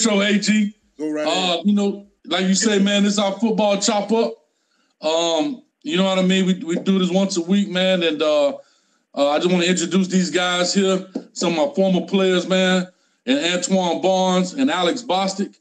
intro, AG. Go right ahead. You know, like you say, man, this is our football chop up. You know what I mean? We do this once a week, man, and I just want to introduce these guys here. Some of my former players, man, and Antwan Barnes and Alex Bostic.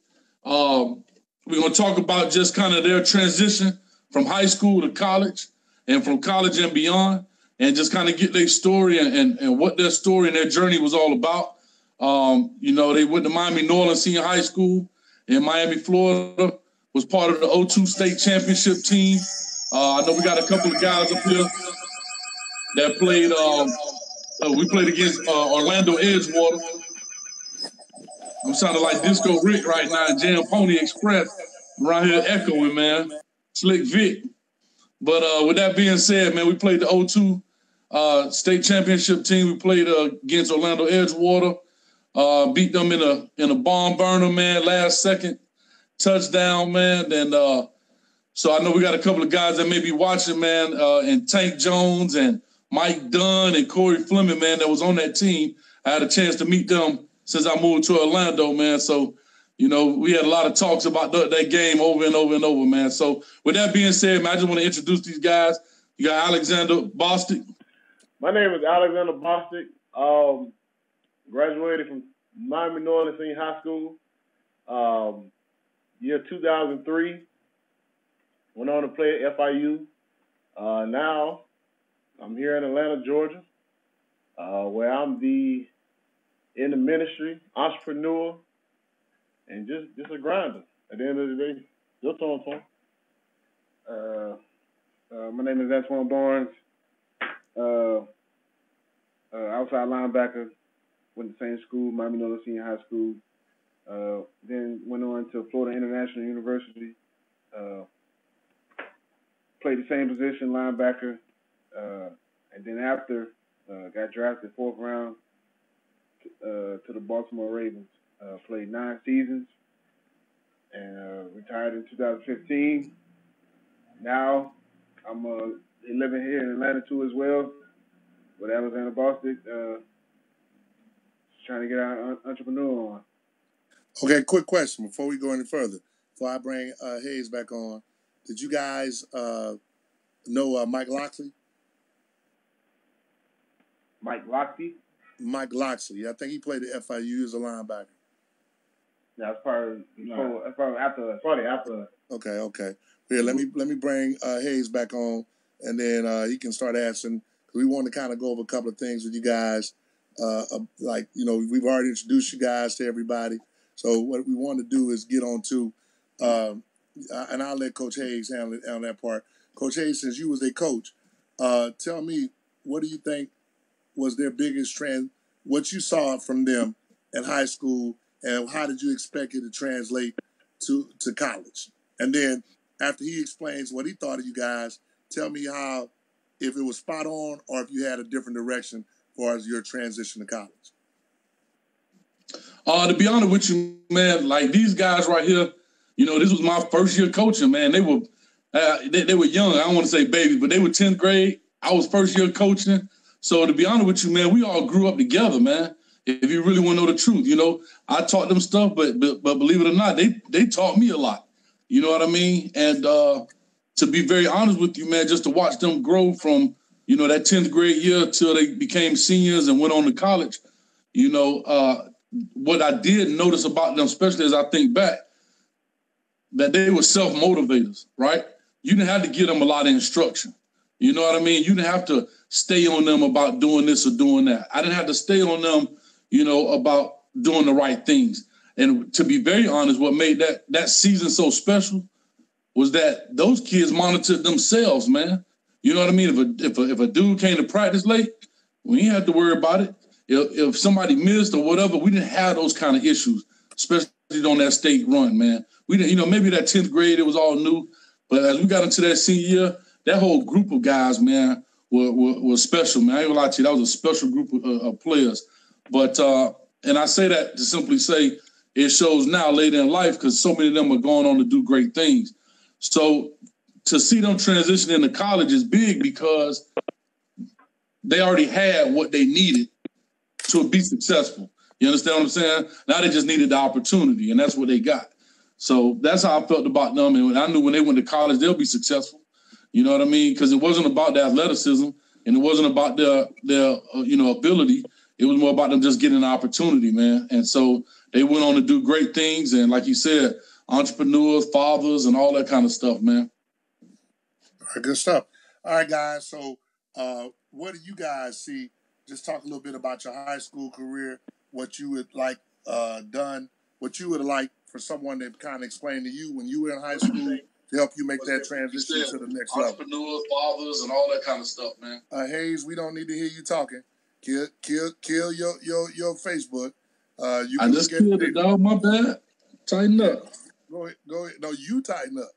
We're going to talk about just kind of their transition from high school to college and from college and beyond, and just kind of get their story and what their story and their journey was all about. You know, they went to Miami Norland Senior High School in Miami, Florida, was part of the 02 state championship team. I know we got a couple of guys up here that played. We played against Orlando Edgewater. I'm sounding like Disco Rick right now, Jam Pony Express around here echoing, man. Slick Vic. But with that being said, man, we played the 02 state championship team. We played against Orlando Edgewater. Beat them in a barn burner, man, last second touchdown, man. And so I know we got a couple of guys that may be watching, man, and Tank Jones and Mike Dunn and Corey Fleming, man, that was on that team. I had a chance to meet them since I moved to Orlando, man. So, you know, we had a lot of talks about that game over and over and over, man. So with that being said, man, I just want to introduce these guys. You got Alexander Bostic. My name is Alexander Bostic. Graduated from Miami Norland Senior High School, year 2003. Went on to play at FIU. Now I'm here in Atlanta, Georgia, where I'm in the ministry, entrepreneur, and just a grinder. At the end of the day, your turn, Tom. My name is Antwan Barnes. Outside linebacker. Went to the same school, Miami Norland Senior High School. Then went on to Florida International University. Played the same position, linebacker. And then after, got drafted 4th round to the Baltimore Ravens. Played 9 seasons and retired in 2015. Now I'm living here in Atlanta too as well with Alexander Bostic. Trying to get our entrepreneur on. Okay, quick question before we go any further. Before I bring Hayes back on, did you guys know Mike Loxley? Mike Loxley? Mike Loxley. I think he played at FIU as a linebacker. Yeah, that's probably after. Okay. Here, let me bring Hayes back on, and then he can start asking. We want to kind of go over a couple of things with you guys. Like, you know, we've already introduced you guys to everybody. So what we want to do is get on to, and I'll let Coach Hayes handle that part. Coach Hayes, since you was a coach, tell me, what do you think was their biggest trend, what you saw from them in high school, and how did you expect it to translate to college? And then after he explains what he thought of you guys, tell me how, if it was spot on or if you had a different direction as far as your transition to college. To be honest with you, man, like these guys right here, you know, this was my first year coaching, man. They were young. I don't want to say babies, but they were 10th grade. I was first year coaching. So to be honest with you, man, we all grew up together, man. If you really want to know the truth, you know, I taught them stuff, but believe it or not, they taught me a lot. You know what I mean? And to be very honest with you, man, just to watch them grow from, you know, that 10th grade year till they became seniors and went on to college, you know, what I did notice about them, especially as I think back, that they were self-motivators, right? You didn't have to give them a lot of instruction. You know what I mean? You didn't have to stay on them about doing this or doing that. I didn't have to stay on them, you know, about doing the right things. And to be very honest, what made that season so special was that those kids monitored themselves, man. You know what I mean? If a dude came to practice late, we didn't have to worry about it. If somebody missed or whatever, we didn't have those kind of issues, especially on that state run, man. We didn't, you know, maybe that 10th grade, it was all new. But as we got into that senior year, that whole group of guys, man, were special, man. I ain't gonna lie to you, that was a special group of players. But, and I say that to simply say it shows now later in life because so many of them are going on to do great things. So to see them transition into college is big because they already had what they needed to be successful. You understand what I'm saying? Now they just needed the opportunity, and that's what they got. So that's how I felt about them. And I knew when they went to college, they'll be successful. You know what I mean? Because it wasn't about their athleticism, and it wasn't about their ability. It was more about them just getting an opportunity, man. And so they went on to do great things. And like you said, entrepreneurs, fathers, and all that kind of stuff, man. All right, good stuff. All right, guys. So what do you guys see? Just talk a little bit about your high school career, what you would like done, what you would like for someone to kind of explain to you when you were in high school to help you make that transition to the next level. Entrepreneurs, fathers, and all that kind of stuff, man. Hayes, we don't need to hear you talking. Kill your Facebook. You I just killed it, dog. My bad. Tighten up. Go ahead. No, you tighten up.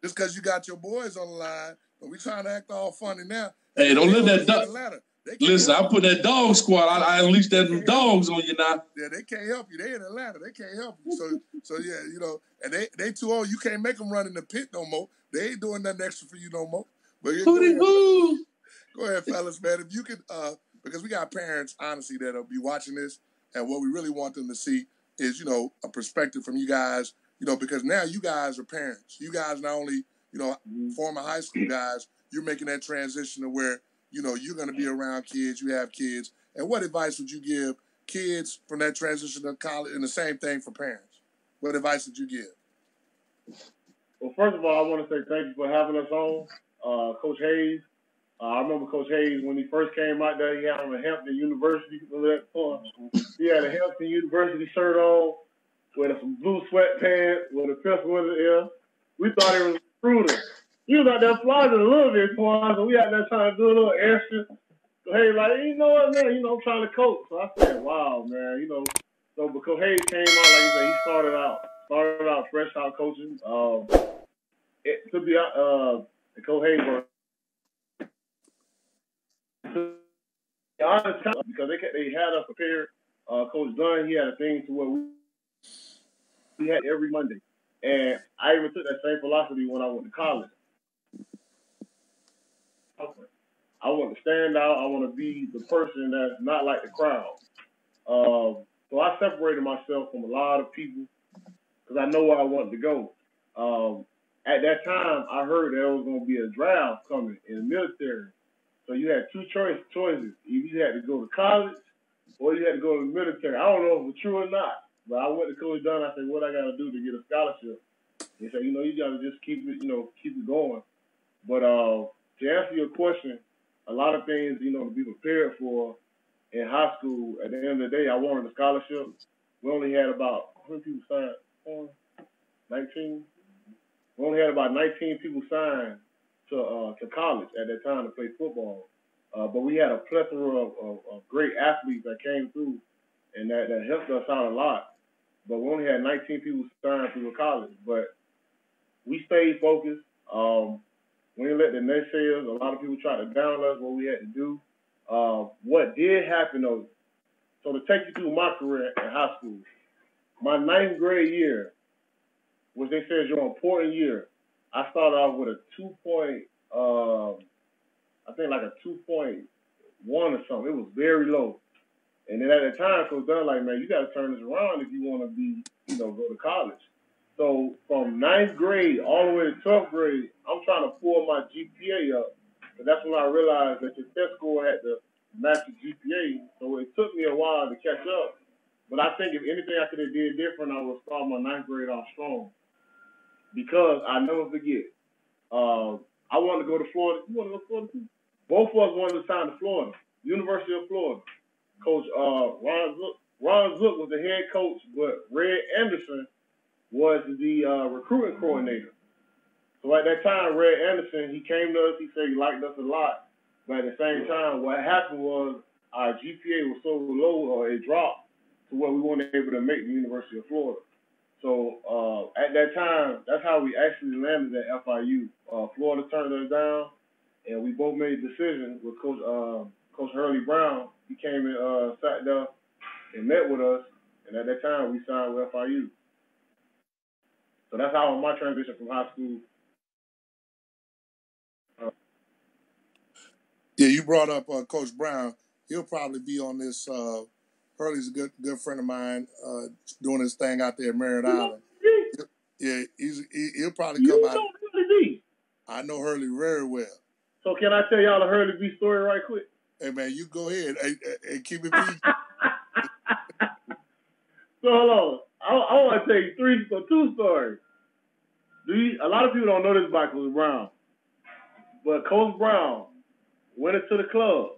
Just because you got your boys on the line, but we trying to act all funny now. Hey, don't let that dog. Listen, I put that dog squad. I unleashed that dogs on you now. Yeah, they can't help you. They in Atlanta. They can't help you. So yeah, you know, and they too old. You can't make them run in the pit no more. They ain't doing nothing extra for you no more. But yeah, go ahead, fellas, man. If you could, because we got parents, honestly, that'll be watching this, and what we really want them to see is, you know, a perspective from you guys, you know, because now you guys are parents. You guys not only, you know, former high school guys, you're making that transition to where, you know, you're going to be around kids, you have kids. And what advice would you give kids from that transition to college, and the same thing for parents? What advice would you give? Well, first of all, I want to say thank you for having us on, Coach Hayes. I remember Coach Hayes, when he first came out there, he had on a Hampton University. He had a Hampton University shirt on with some blue sweatpants with a pistol in the ear. We thought he was a recruiter. He was out there flogging a little bit for us, and we out there trying to do a little extra. So Hayes like, you know what, man, you know, I'm trying to coach. So I said, wow, man, you know. So because Hayes came out, like you said, he started out fresh out coaching. It could be Coach Hayes was honest because they had us prepared. Coach Dunn, he had a thing to where we had every Monday, and I even took that same philosophy when I went to college. I want to stand out. I want to be the person that's not like the crowd. So I separated myself from a lot of people because I know where I wanted to go. At that time, I heard there was going to be a draft coming in the military. So you had two choices. Either you had to go to college or you had to go to the military. I don't know if it's true or not, but I went to Coach Dunn. I said, what I got to do to get a scholarship? He said, you know, you got to just keep it going. But to answer your question, a lot of things, you know, to be prepared for in high school. At the end of the day, I wanted a scholarship. We only had about, how many people signed? 19? We only had about 19 people signed to college at that time to play football. But we had a plethora of great athletes that came through, and that helped us out a lot. But we only had 19 people signed through college. But we stayed focused. We didn't let the naysayers, a lot of people try to down us what we had to do. What did happen, though, so to take you through my career in high school, my 9th grade year, which they say is your important year, I started off with a 2.1 or something. It was very low. And then at the time, Coach Dunn like, man, you got to turn this around if you want to be, you know, go to college. So from 9th grade all the way to 12th grade, I'm trying to pull my GPA up. And that's when I realized that your test score had to match the GPA. So it took me a while to catch up. But I think if anything I could have did different, I would start my 9th grade off strong. Because I never forget, I wanted to go to Florida. You want to go to Florida too? Both of us wanted to sign to Florida, University of Florida. Coach Ron Zook was the head coach, but Red Anderson was the recruiting coordinator. So at that time, Red Anderson, he came to us, he said he liked us a lot. But at the same time, what happened was our GPA was so low, or it dropped to where we weren't able to make the University of Florida. So at that time, that's how we actually landed at FIU. Florida turned us down, and we both made a decision with Coach Hurley Brown. He came and sat there and met with us, and at that time, we signed with FIU. So that's how my transition from high school. Yeah, you brought up Coach Brown. He'll probably be on this Hurley's a good friend of mine, doing his thing out there at Merritt Island. Yeah, he'll probably come out. You know Hurley B. I know Hurley very well. So can I tell y'all a Hurley B story right quick? Hey man, you go ahead and keep it PG. So hold on, I want to tell you two stories. A lot of people don't know this about Coach Brown, but Coach Brown went into the club.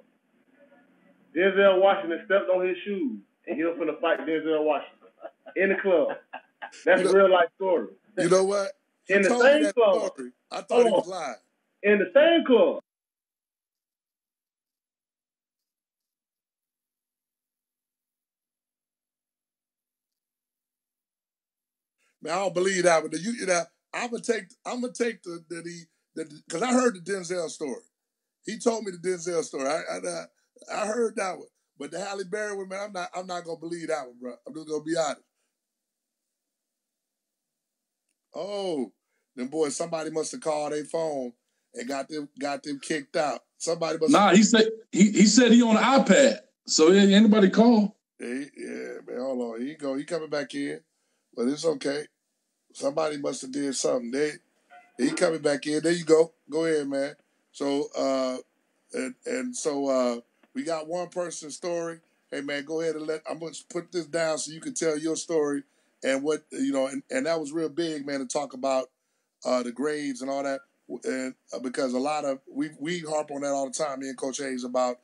Denzel Washington stepped on his shoes, and he was finna fight Denzel Washington in the club. That's a real life story. You know what? In the same club. Story. I thought he was lying. In the same club. Man, I don't believe that. But I'm gonna take the because I heard the Denzel story. He told me the Denzel story. I heard that one. But the Halle Berry one, man, I'm not gonna believe that one, bro. I'm just gonna be honest. Oh, them boys, somebody must have called their phone and got them kicked out. Somebody must. Nah, he said he on the iPad. So anybody call? Yeah, man. Hold on. Here you go. He coming back in, but it's okay. Somebody must have did something. He coming back in. There you go. Go ahead, man. So we got one person's story. Hey man, go ahead and I'm gonna put this down so you can tell your story and what and that was real big, man, to talk about the grades and all that. And because a lot of we harp on that all the time, me and Coach Hayes, about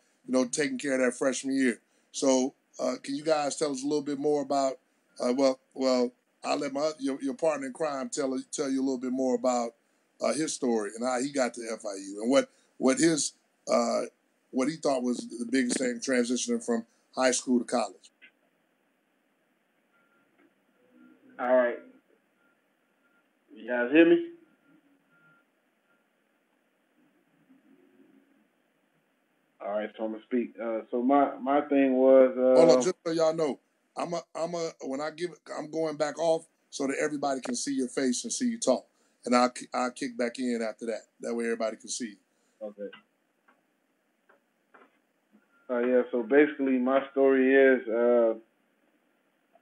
taking care of that freshman year. So can you guys tell us a little bit more about well I'll let your partner in crime tell you a little bit more about his story and how he got to FIU and what he thought was the biggest thing transitioning from high school to college. All right. You guys hear me? All right, so I'm gonna speak. So my thing was. Hold on, just so y'all know, I'm going back off so that everybody can see your face and see you talk, and I'll kick back in after that. That way everybody can see you. Okay. Yeah. So basically, my story is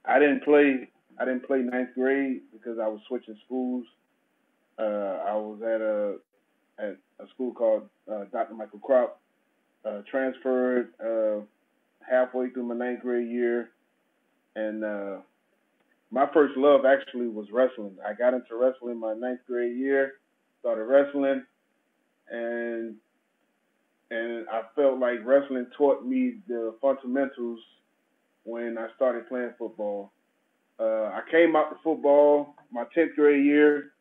I didn't play ninth grade because I was switching schools. I was at a school called Dr. Michael Crop. Transferred halfway through my ninth grade year, and my first love actually was wrestling. I got into wrestling my ninth grade year, started wrestling, and I felt like wrestling taught me the fundamentals when I started playing football. I came out to football my 10th grade year,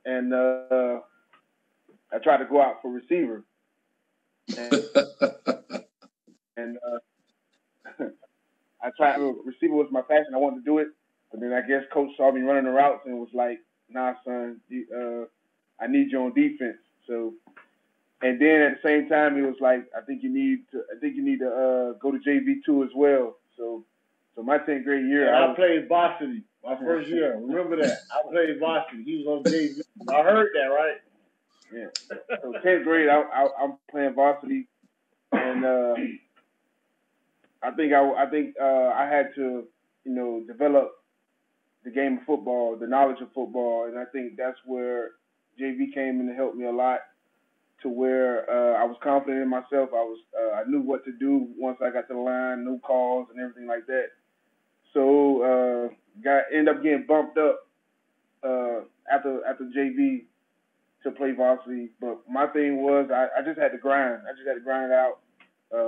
and I tried to go out for receiver. And I tried receiver was my passion. I wanted to do it, but then I guess coach saw me running the routes and was like, "Nah, son, I need you on defense." So, and then at the same time, he was like, "I think you need to go to JV2 as well." So my 10th grade year, I played varsity my first year. Remember that? I played varsity. He was on JV. I heard that, right? Yeah. So 10th grade, I'm playing varsity, and I think I had to, develop the game of football, the knowledge of football, and I think that's where JV came in to help me a lot. To where I was confident in myself. I knew what to do once I got to the line, knew calls and everything like that. So ended up getting bumped up after JV. To play varsity, but my thing was I just had to grind. I just had to grind it out.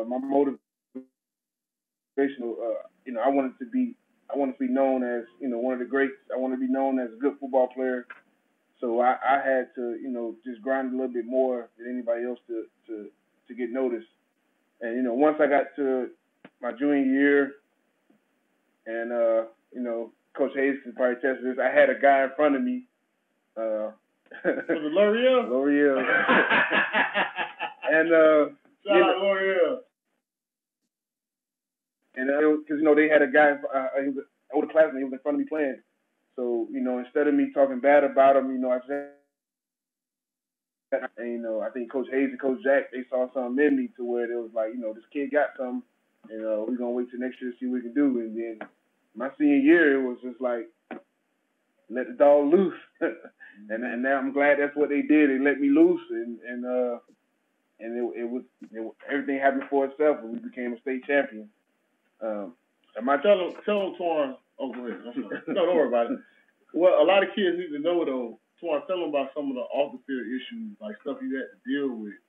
My motivational, I wanted to be known as one of the greats. I wanted to be known as a good football player. So I had to just grind a little bit more than anybody else to get noticed. And once I got to my junior year, and Coach Hayes could probably test this, I had a guy in front of me. Was it L'Oreal? L'Oreal. And shout out L'Oreal. And because they had a guy, he was an older classmate, he was in front of me playing. So instead of me talking bad about him, I said, and I think Coach Hayes and Coach Jack, they saw something in me to where it was like, this kid got something. and we're gonna wait till next year to see what we can do. And then my senior year, it was just like let the dog loose, and now I'm glad that's what they did. They let me loose, and it was everything happened for itself, and we became a state champion. And my tell them, Twan. Oh, go ahead. No, don't worry about it. Well, a lot of kids need to know though. Twan, tell them about some of the off the field issues, like stuff you had to deal with.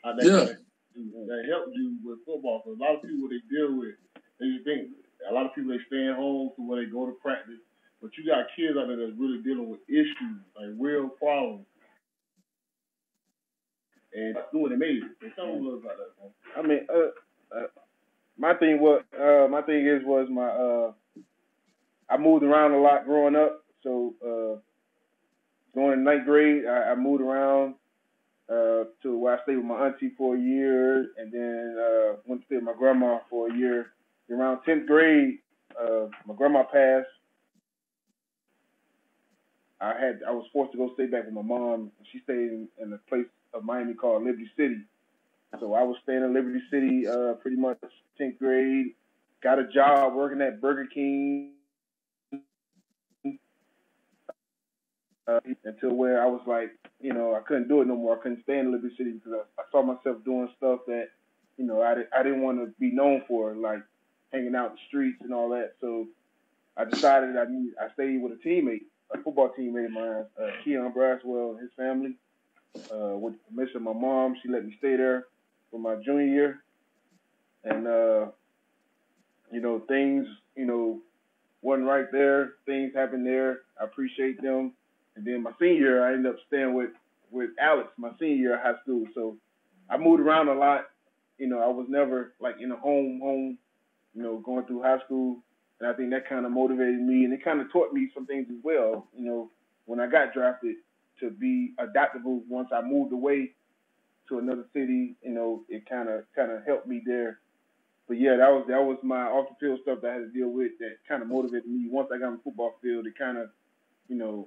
How that helped you with football. Because a lot of people they deal with, they just think a lot of people they stay at home to where they go to practice. But you got kids out there that's really dealing with issues, like real problems. And that's doing it made it. Tell them a little about that, man. I mean, my thing was I moved around a lot growing up. So going in ninth grade, I moved around to where I stayed with my auntie for a year, and then went to stay with my grandma for a year. Around 10th grade, my grandma passed. I was forced to go stay back with my mom. She stayed in a place of Miami called Liberty City. So I was staying in Liberty City pretty much 10th grade. Got a job working at Burger King until where I was like, I couldn't do it no more. I couldn't stay in Liberty City because I saw myself doing stuff that, I didn't want to be known for, like hanging out in the streets and all that. So I decided I stayed with a teammate, a football teammate of mine, Keon Braswell and his family. With the permission of my mom, she let me stay there for my junior year. And, things, wasn't right there. Things happened there. I appreciate them. And then my senior year, I ended up staying with Alex, my senior year of high school. So I moved around a lot. I was never like in a home, going through high school. And I think that kind of motivated me, and it kind of taught me some things as well. When I got drafted, to be adaptable once I moved away to another city, it kind of helped me there. But yeah, that was my off the field stuff that I had to deal with that kind of motivated me. Once I got on the football field, it kind of, the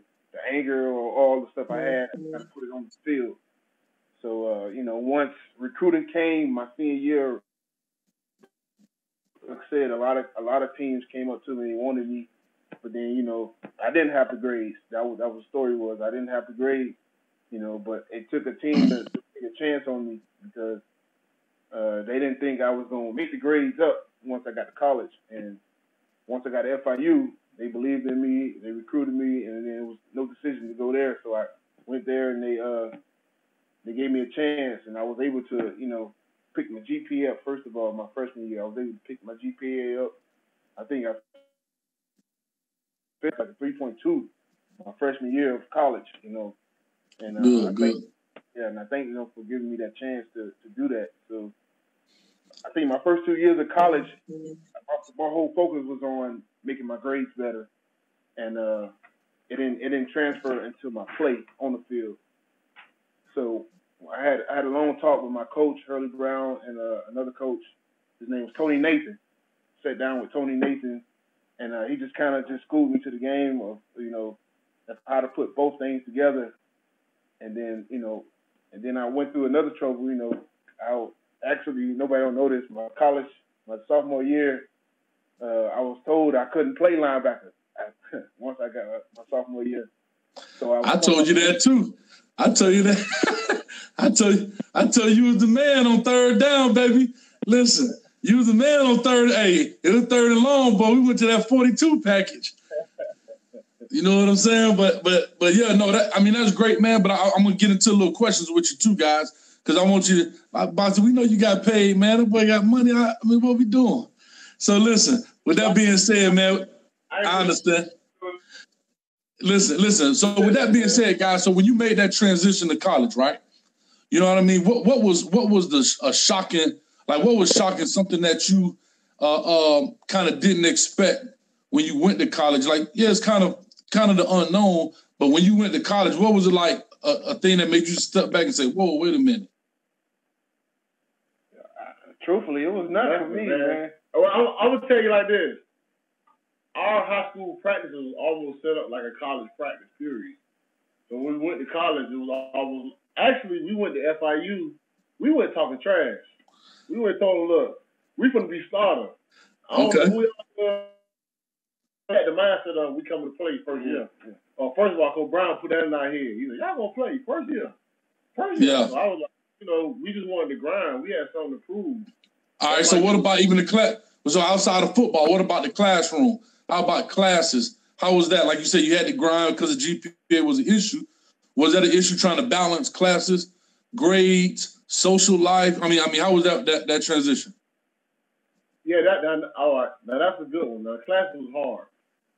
anger or all the stuff I had, I kind of put it on the field. So once recruiting came my senior year, like I said, a lot of teams came up to me and wanted me, but then I didn't have the grades. That was the story was I didn't have the grades, but it took a team to take a chance on me because they didn't think I was gonna make the grades up once I got to college, and once I got to FIU, they believed in me, they recruited me, and then it was no decision to go there, so I went there and they gave me a chance, and I was able to pick my GPA up. First of all, my freshman year, I was able to pick my GPA up. I think I fit like a 3.2 my freshman year of college, and I thank them for giving me that chance to do that. So I think my first 2 years of college, my whole focus was on making my grades better, and it didn't transfer into my play on the field. So I had a long talk with my coach, Hurley Brown, and another coach. His name was Tony Nathan. Sat down with Tony Nathan, and he just kind of schooled me to the game of, how to put both things together. And then I went through another trouble, nobody don't know this, my sophomore year, I was told I couldn't play linebacker once I got my sophomore year. So I told you that too. I tell you that. I tell you was the man on third down, baby. Listen, you was the man on third. Hey, it was third and long, but we went to that 42 package. You know what I'm saying? But yeah, no, that's great, man. But I'm gonna get into a little questions with you too, guys, because I want you to. Bostic, we know you got paid, man. That boy got money. What we doing? So listen. With that being said, man, I understand. Listen. So with that being said, guys, so when you made that transition to college, right? You know what I mean? What was the shocking? Like, what was shocking? Something that you kind of didn't expect when you went to college? Like, yeah, it's kind of the unknown. But when you went to college, what was it like? A thing that made you step back and say, "Whoa, wait a minute." Truthfully, it was nothing for me, man. I would tell you like this. Our high school practice was almost set up like a college practice period. So when we went to college, it was almost... Actually, we went to FIU. We weren't talking trash. We were told, look, We finna be starter. I don't know who had the mindset of we coming to play first year. First of all, Coach Brown put that in our head. He said, y'all gonna play first year. Yeah. So I was like, we just wanted to grind. We had something to prove. All right, so what about even the class? So outside of football, what about the classroom? How about classes? How was that? Like you said, you had to grind because the GPA was an issue. Was that an issue trying to balance classes, grades, social life? I mean, how was that transition? Yeah, all right. Now that's a good one. Now class was hard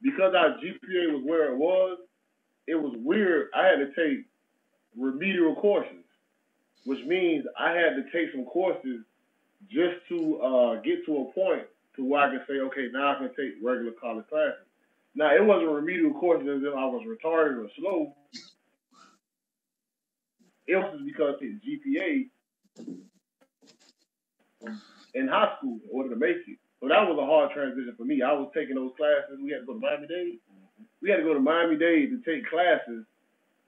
because our GPA was where it was. It was weird. I had to take remedial courses, which means I had to take some courses just to get to a point to where I can say, okay, now I can take regular college classes. Now, it wasn't remedial courses as if I was retarded or slow. It was because his GPA in high school in order to make it. So that was a hard transition for me. I was taking those classes. We had to go to Miami-Dade. We had to go to Miami-Dade to take classes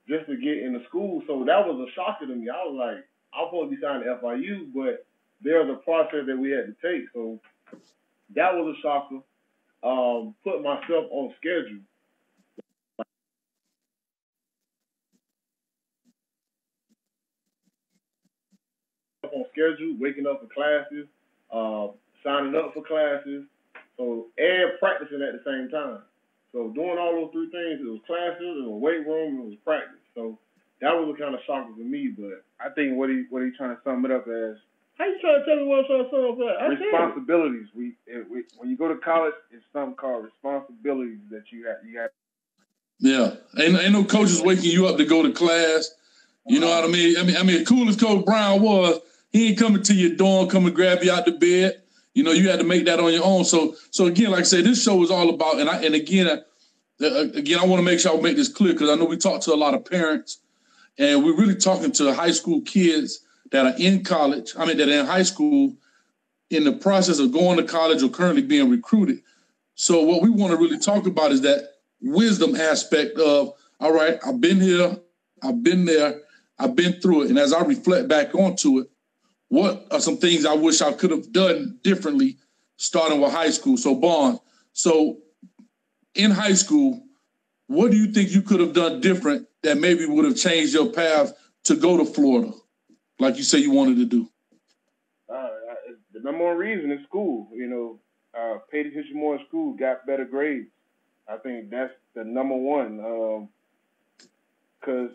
just to get into school. So that was a shocker to me. I was like, I'm supposed to be signed to FIU, but there's a process that we had to take. So that was a shocker. Put myself on schedule. Waking up for classes, signing up for classes, and practicing at the same time. So doing all those three things, it was classes, it was weight room, it was practice. So that was a kind of shocker for me, but I think what he trying to sum it up as. How you trying to tell me what I'm trying to sum up as? Responsibilities. When you go to college, it's something called responsibilities that you have. Yeah, ain't no coaches waking you up to go to class. You know what I mean? I mean, cool as Coach Brown was, he ain't coming to your dorm, come and grab you out the bed. You know, you had to make that on your own. So again, like I said, this show is all about, and again, I want to make sure I make this clear because I know we talk to a lot of parents, and we're really talking to high school kids that are in college. I mean, that are in high school, in the process of going to college or currently being recruited. So what we want to really talk about is that wisdom aspect of, all right, I've been here, I've been there, I've been through it, and as I reflect back onto it, what are some things I wish I could have done differently starting with high school? So, Barnes, so in high school, what do you think you could have done different that maybe would have changed your path to go to Florida, like you say you wanted to do? The number one reason is school. Paid attention more in school, got better grades. I think that's the number one. Because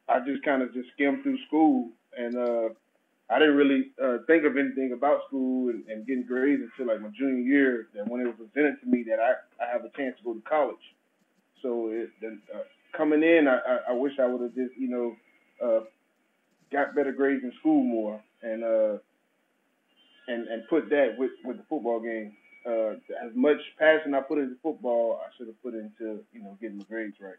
I just kind of skimmed through school and I didn't really think of anything about school and getting grades until like my junior year. That when it was presented to me that I have a chance to go to college. So coming in, I wish I would have just got better grades in school more and put that with the football game. As much passion I put into football, I should have put into getting the grades right.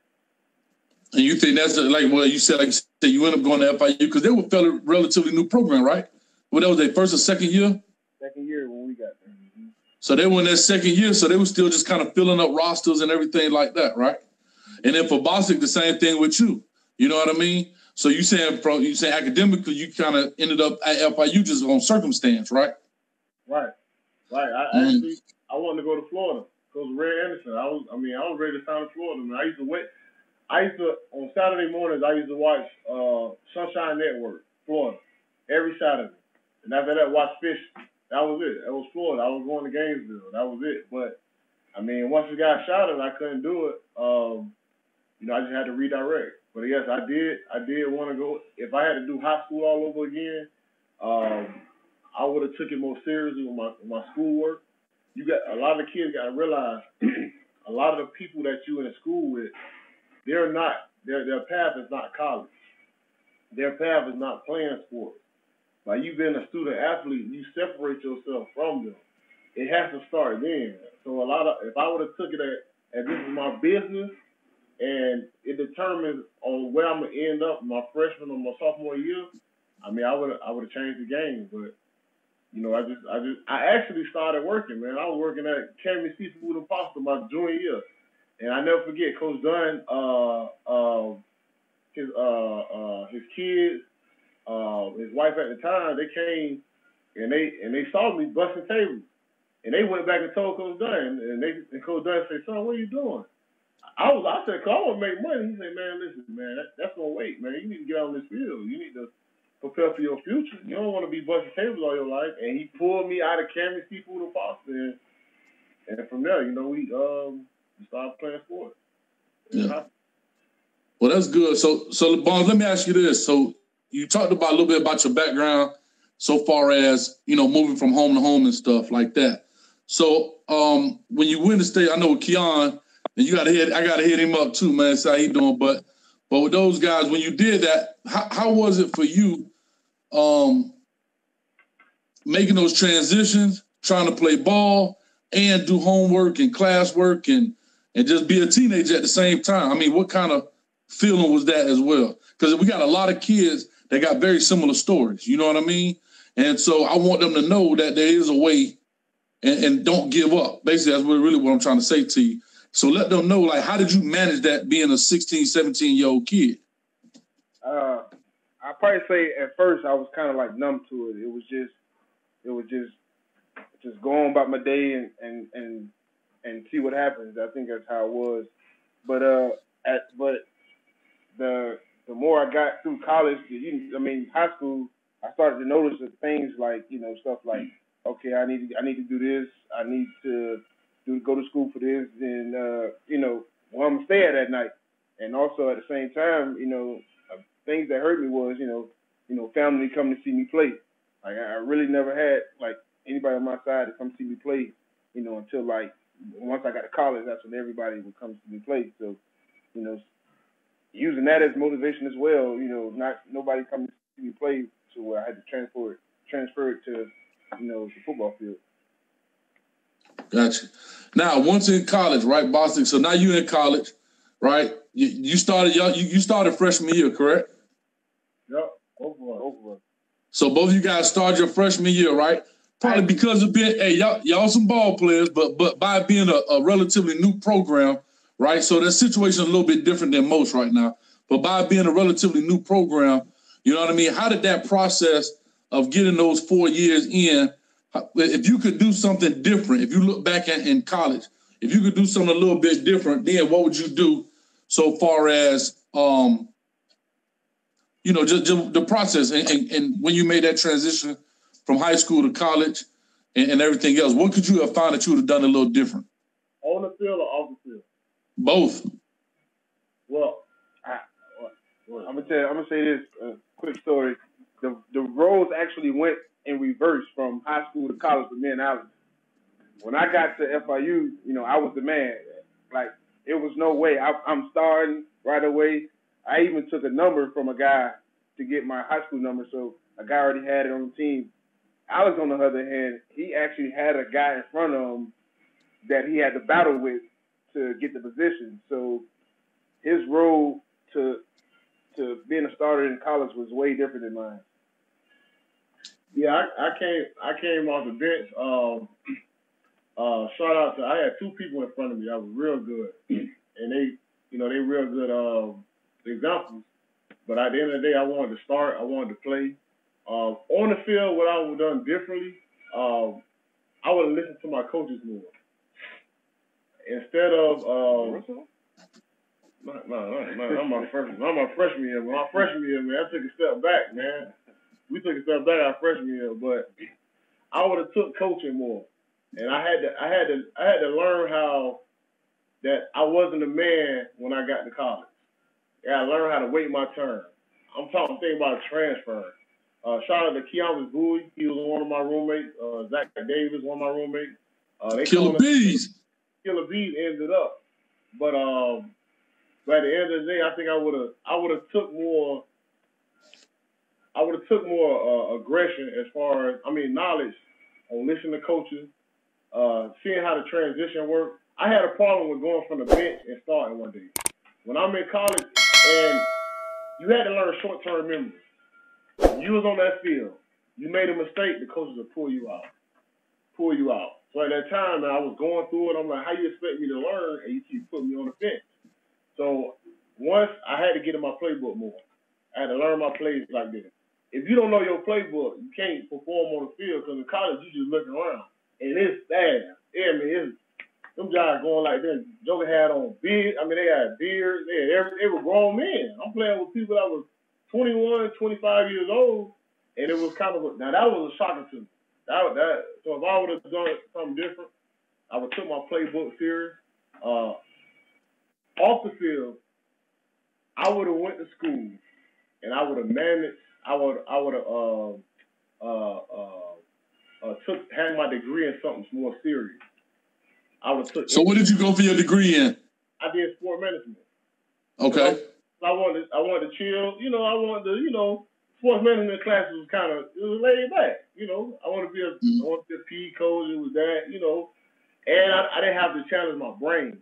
And you think that's you said you end up going to FIU because they were a relatively new program, right? Well, that was their first or second year? Second year when we got there. Mm-hmm. So they were in their second year, so they were still just kind of filling up rosters and everything like that, right? And then for Bostic, the same thing with you. You know what I mean? So you saying academically, you kind of ended up at FIU just on circumstance, right? Right. I wanted to go to Florida. Coach Ray Anderson. I was ready to sign to Florida. Man. I used to on Saturday mornings. I used to watch Sunshine Network, Florida, every Saturday. And after that, watch Fish. That was it. That was Florida. I was going to Gainesville. That was it. But once it got shot at, I couldn't do it. I just had to redirect. But yes, I did want to go. If I had to do high school all over again, I would have took it more seriously with my schoolwork. A lot of the kids got to realize a lot of the people that you in a school with, their path is not college. Their path is not playing sports. By you being a student athlete, you separate yourself from them. It has to start then. So if I would have took it as this is my business and it determines on where I'm gonna end up my freshman or my sophomore year, I would have changed the game. But I actually started working, man. I was working at Cammy Seafood and Pasta my junior year. And I never forget, Coach Dunn, his kids, his wife at the time, they came and they saw me busting tables, and they went back and told Coach Dunn, and Coach Dunn said, "Son, what are you doing?" I said, "Cause I want to make money." He said, "Man, listen, man, that's gonna wait, man. You need to get on this field. You need to prepare for your future. You don't want to be busting tables all your life." And he pulled me out of Cameron Seafood and Foster, and from there, we started playing sports. Yeah. Well, that's good. So Barnes, let me ask you this. So you talked about a little bit about your background so far as, moving from home to home and stuff like that. So when you went to state, I know with Keon, and I gotta hit him up too, man. See how he doing. But with those guys, when you did that, how was it for you making those transitions, trying to play ball and do homework and classwork and just be a teenager at the same time? I mean, what kind of feeling was that as well? Because we got a lot of kids that got very similar stories, you know what I mean? And so I want them to know that there is a way and don't give up. Basically, that's really what I'm trying to say to you. So let them know, like, how did you manage that being a 16, 17-year-old kid? I'd probably say at first I was kind of like numb to it. It was just go on about my day and see what happens. I think that's how it was. But the more I got through college, high school, I started to notice the things like, stuff like, okay, I need to do this. I need to go to school for this, and where I'm gonna stay at night. And also at the same time, things that hurt me was, family coming to see me play. Like I really never had like anybody on my side to come see me play, until like once I got to college, that's when everybody would come see me play. So, using that as motivation as well, not nobody coming to see me play, so where I had to transfer it to, the football field. Gotcha. Now, once in college, right, Bostic? So now you're in college, right? You started freshman year, correct? Yep. Over. So both of you guys started your freshman year, right? Probably because of being, y'all some ball players, but by being a relatively new program, right? So that situation is a little bit different than most right now. But by being a relatively new program, you know what I mean? How did that process of getting those 4 years in, if you could do something different, if you look back in college, if you could do something a little bit different, then what would you do so far as, just the process and when you made that transition from high school to college and everything else, what could you have found that you would have done a little different? On the field or off the field? Both. Well, I'm gonna say this quick story. The roles actually went in reverse from high school to college with me and Allan. When I got to FIU, I was the man. Like, it was no way. I'm starting right away. I even took a number from a guy to get my high school number, so a guy already had it on the team. Alex, on the other hand, he actually had a guy in front of him that he had to battle with to get the position. So his role to being a starter in college was way different than mine. Yeah, I came off the bench. Shout out to, I had two people in front of me that was real good, and they real good examples. But at the end of the day, I wanted to start. I wanted to play. On the field, what I would have done differently, I would have listened to my coaches more. Instead of not my freshman year. My freshman year, man, I took a step back, man. We took a step back our freshman year, but I would have took coaching more, and I had to learn how that I wasn't a man when I got to college. Yeah, I learned how to wait my turn. I'm thinking about transferring. Shout out to Keon Bowie. He was one of my roommates. Zach Davis, one of my roommates. Killer Bees. Killer Bees ended up, but at the end of the day, I think I would have took more. I would have took more aggression as far as, knowledge on listening to coaches, seeing how the transition worked. I had a problem with going from the bench and starting one day. When I'm in college, and you had to learn short-term memory. When you was on that field, you made a mistake, the coaches will pull you out. So at that time, man, I was going through it. I'm like, how you expect me to learn, and you keep putting me on the bench? So once I had to get in my playbook more. I had to learn my plays like this. if you don't know your playbook, you can't perform on the field because in college you just looking around and it's sad. Yeah, I mean, them guys going like this. Joker had on beard. I mean, they had beards. They were grown men. I'm playing with people that was 21, 25 years old, and it was kind of now that was a shocker to me. So if I would have done something different, I would have took my playbook serious. Off the field, I would have went to school and I would have managed. I would have had my degree in something more serious. I would took. So what did you go for your degree in? I did sport management. Okay. I wanted to chill. I wanted to, sports management classes was it was laid back. I wanted to be a PE coach. It was that, and I didn't have to challenge my brain.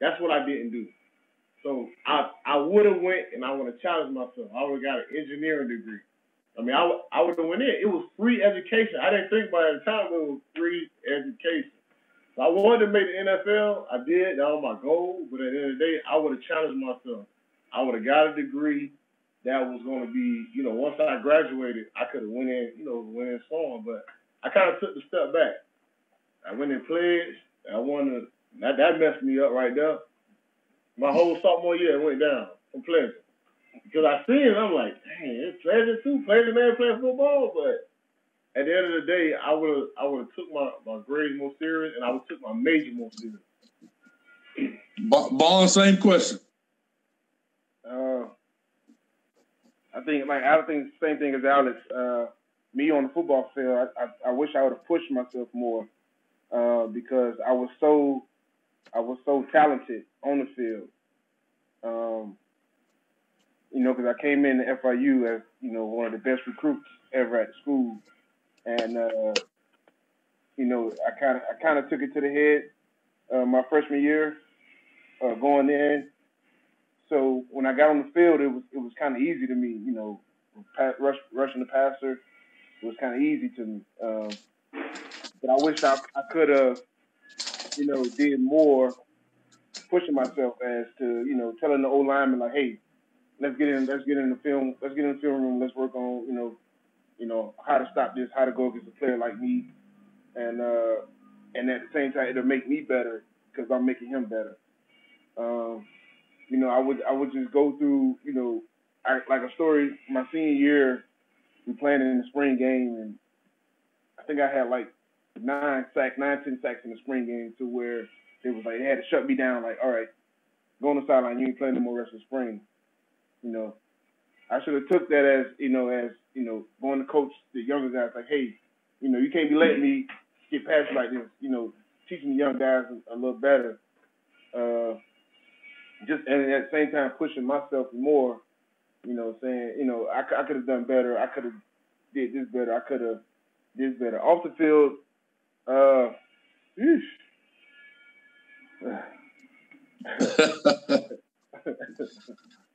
That's what I didn't do. So I would have went and I would have challenged myself. I would have got an engineering degree. I mean, I would have went in. It was free education. I didn't think about it at the time, but it was free education. So I wanted to make the NFL. I did. That was my goal. But at the end of the day, I would have challenged myself. I would have got a degree that was going to be, once I graduated, I could have went in strong. But I kind of took the step back. I went and pledged. I wanted that messed me up right there. My whole sophomore year went down from pledging. Because I seen it, I'm like, dang, it's pledging too. Pledging man playing football. But at the end of the day, I would have took my grades more serious and I would have took my major more serious. Barnes, same question. I think the same thing as Alex. Me on the football field, I wish I would have pushed myself more because I was so talented on the field. Because I came in to FIU as one of the best recruits ever at the school, and I kind of took it to the head my freshman year going in. So when I got on the field, it was kind of easy to me, rushing the passer was kind of easy to me. But I wish I could have, did more, pushing myself as to, telling the old lineman like, hey, let's get in the film room, let's work on, how to stop this, how to go against a player like me, and at the same time it'll make me better because I'm making him better. I would just go through, like a story. My senior year, we playing in the spring game, and I think I had like 10 sacks in the spring game to where it was like they had to shut me down. Like, all right, go on the sideline. You ain't playing no more rest of the spring. I should have took that as going to coach the younger guys. Like, hey, you can't be letting me get past you like this. Teaching the young guys a little better. And at the same time pushing myself more, saying, I could have done better. I could have did this better. I could have did this better. Off the field,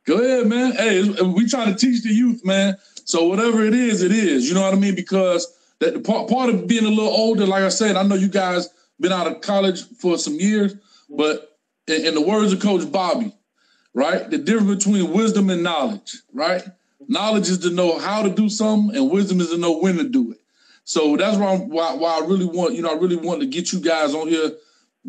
Go ahead, man. Hey, we trying to teach the youth, man. So whatever it is, it is. You know what I mean? Because that part of being a little older, like I said, I know you guys been out of college for some years, but in the words of Coach Bobby, right? The difference between wisdom and knowledge, right? Knowledge is to know how to do something, and wisdom is to know when to do it. So that's why I really want to get you guys on here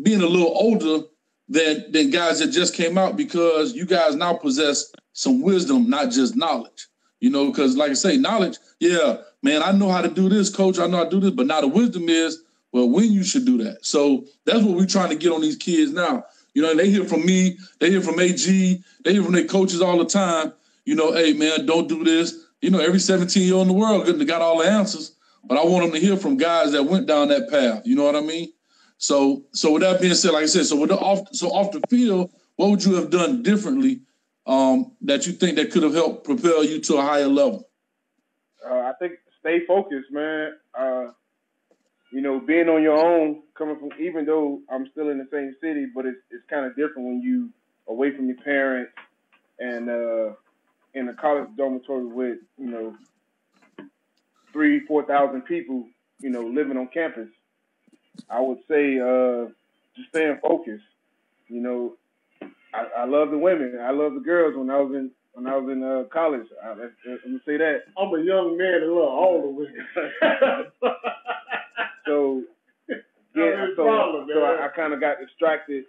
being a little older than guys that just came out, because you guys now possess some wisdom, not just knowledge. Because like I say, knowledge, yeah, man, I know how to do this, coach. I know how to do this, but now the wisdom is, well, when you should do that. So that's what we're trying to get on these kids now. And they hear from me, they hear from AG, they hear from their coaches all the time. Hey, man, don't do this. Every 17-year-old in the world got all the answers, but I want them to hear from guys that went down that path. You know what I mean? So with that being said, like I said, off the field, what would you have done differently that you think that could have helped propel you to a higher level? I think stay focused, man. Being on your own, coming from, even though I'm still in the same city, but it's kind of different when you away from your parents and in a college dormitory with 3,000-4,000 people, living on campus. I would say just staying focused. I love the women. I love the girls when I was when I was in college. Let me say that. I'm a young man and a little older with you. So I kind of got distracted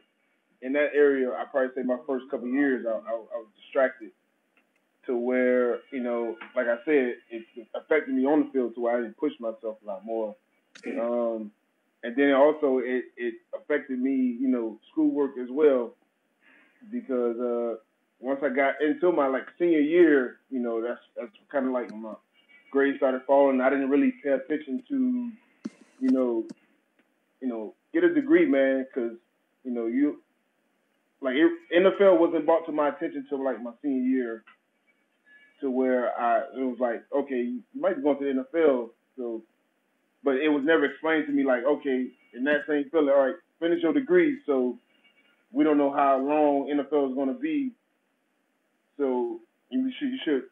in that area. I probably say my first couple of years, I was distracted to where, you know, like I said, it affected me on the field to where I didn't push myself a lot more. And then also it affected me, you know, schoolwork as well, because once I got into my senior year, you know, that's kind of like when my grades started falling. I didn't really pay attention to, you know, get a degree, man, because, you know, NFL wasn't brought to my attention till like my senior year, to where it was like, okay, you might be going to the NFL, so, but it was never explained to me like, okay, in that same field, all right, finish your degree, so we don't know how long NFL is going to be, so you should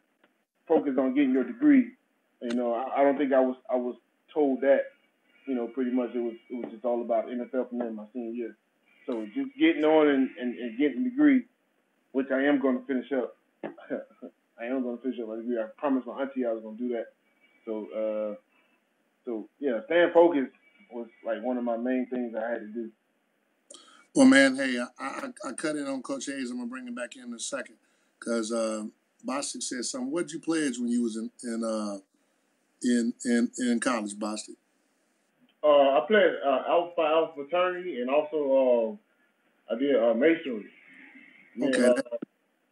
focus on getting your degree. You know, I don't think I was told that. You know, pretty much it was just all about NFL from then my senior year. So just getting on and getting a degree, which I am going to finish up. I am going to finish up my degree. I promised my auntie I was going to do that. So yeah, staying focused was like one of my main things I had to do. Well, man, hey, I cut in on Coach Hayes. I'm gonna bring him back in a second because Bostic said something. What did you pledge when you was in college, Bostic? I played Alpha fraternity, and also I did masonry. Me and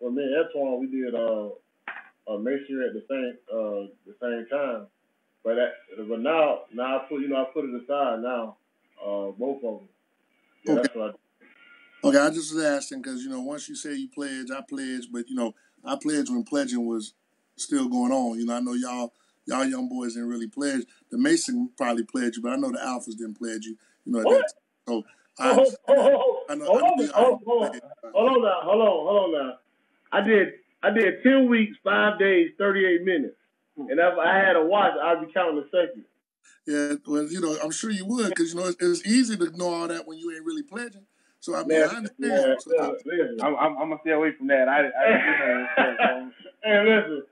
Antwan, we did masonry at the same time. But now I put it aside now. Both of them. Yeah, okay. That's what I did. Okay, I just was asking because, you know, once you say you pledge, I pledge, but, you know, I pledged when pledging was still going on. You know, I know y'all young boys didn't really pledge. The Mason probably pledged you, but I know the Alphas didn't pledge you. You know, what? So hold on now. I did 10 weeks, 5 days, 38 minutes. And if I had a watch, I'd be counting the seconds. Yeah, well, you know, I'm sure you would because, you know, it's easy to know all that when you ain't really pledging. So, I mean, I understand. I'm going to stay away from that. Hey, listen.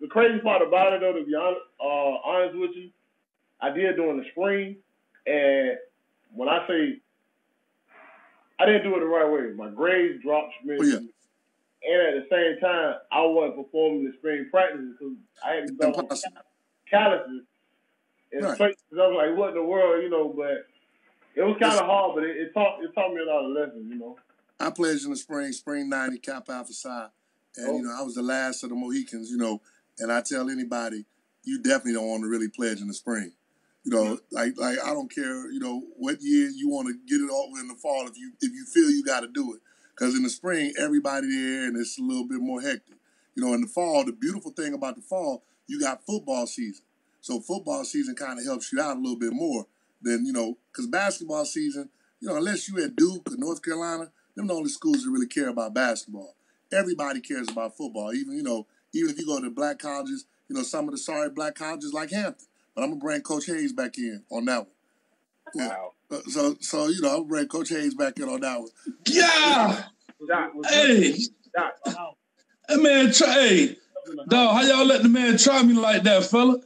The crazy part about it, though, to be honest with you, I did during the spring. And when I say I didn't do it the right way, my grades dropped tremendously. And at the same time, I wasn't performing the spring practices because I had developed calluses in space. I was like, what in the world, you know, but it was kind of hard, but it taught me a lot of lessons, you know. I pledged in the spring 90, Kappa Alpha Psi. And, you know, I was the last of the Mohicans, you know, and I tell anybody, you definitely don't want to really pledge in the spring. You know, like I don't care, you know, what year you want to get it over in the fall if you feel you got to do it. Because in the spring, everybody there, and it's a little bit more hectic. You know, in the fall, the beautiful thing about the fall, you got football season. So football season kind of helps you out a little bit more than, you know, because basketball season, you know, unless you at Duke or North Carolina, them the only schools that really care about basketball. Everybody cares about football. Even if you go to black colleges, you know, some of the sorry black colleges like Hampton. But I'm going to bring Coach Hayes back in on that one. Yeah. Wow. So you know, I'll bring Coach Hayes back in on that one. Yeah. Hey, that man, hey, dog, how y'all let the man try me like that, fella?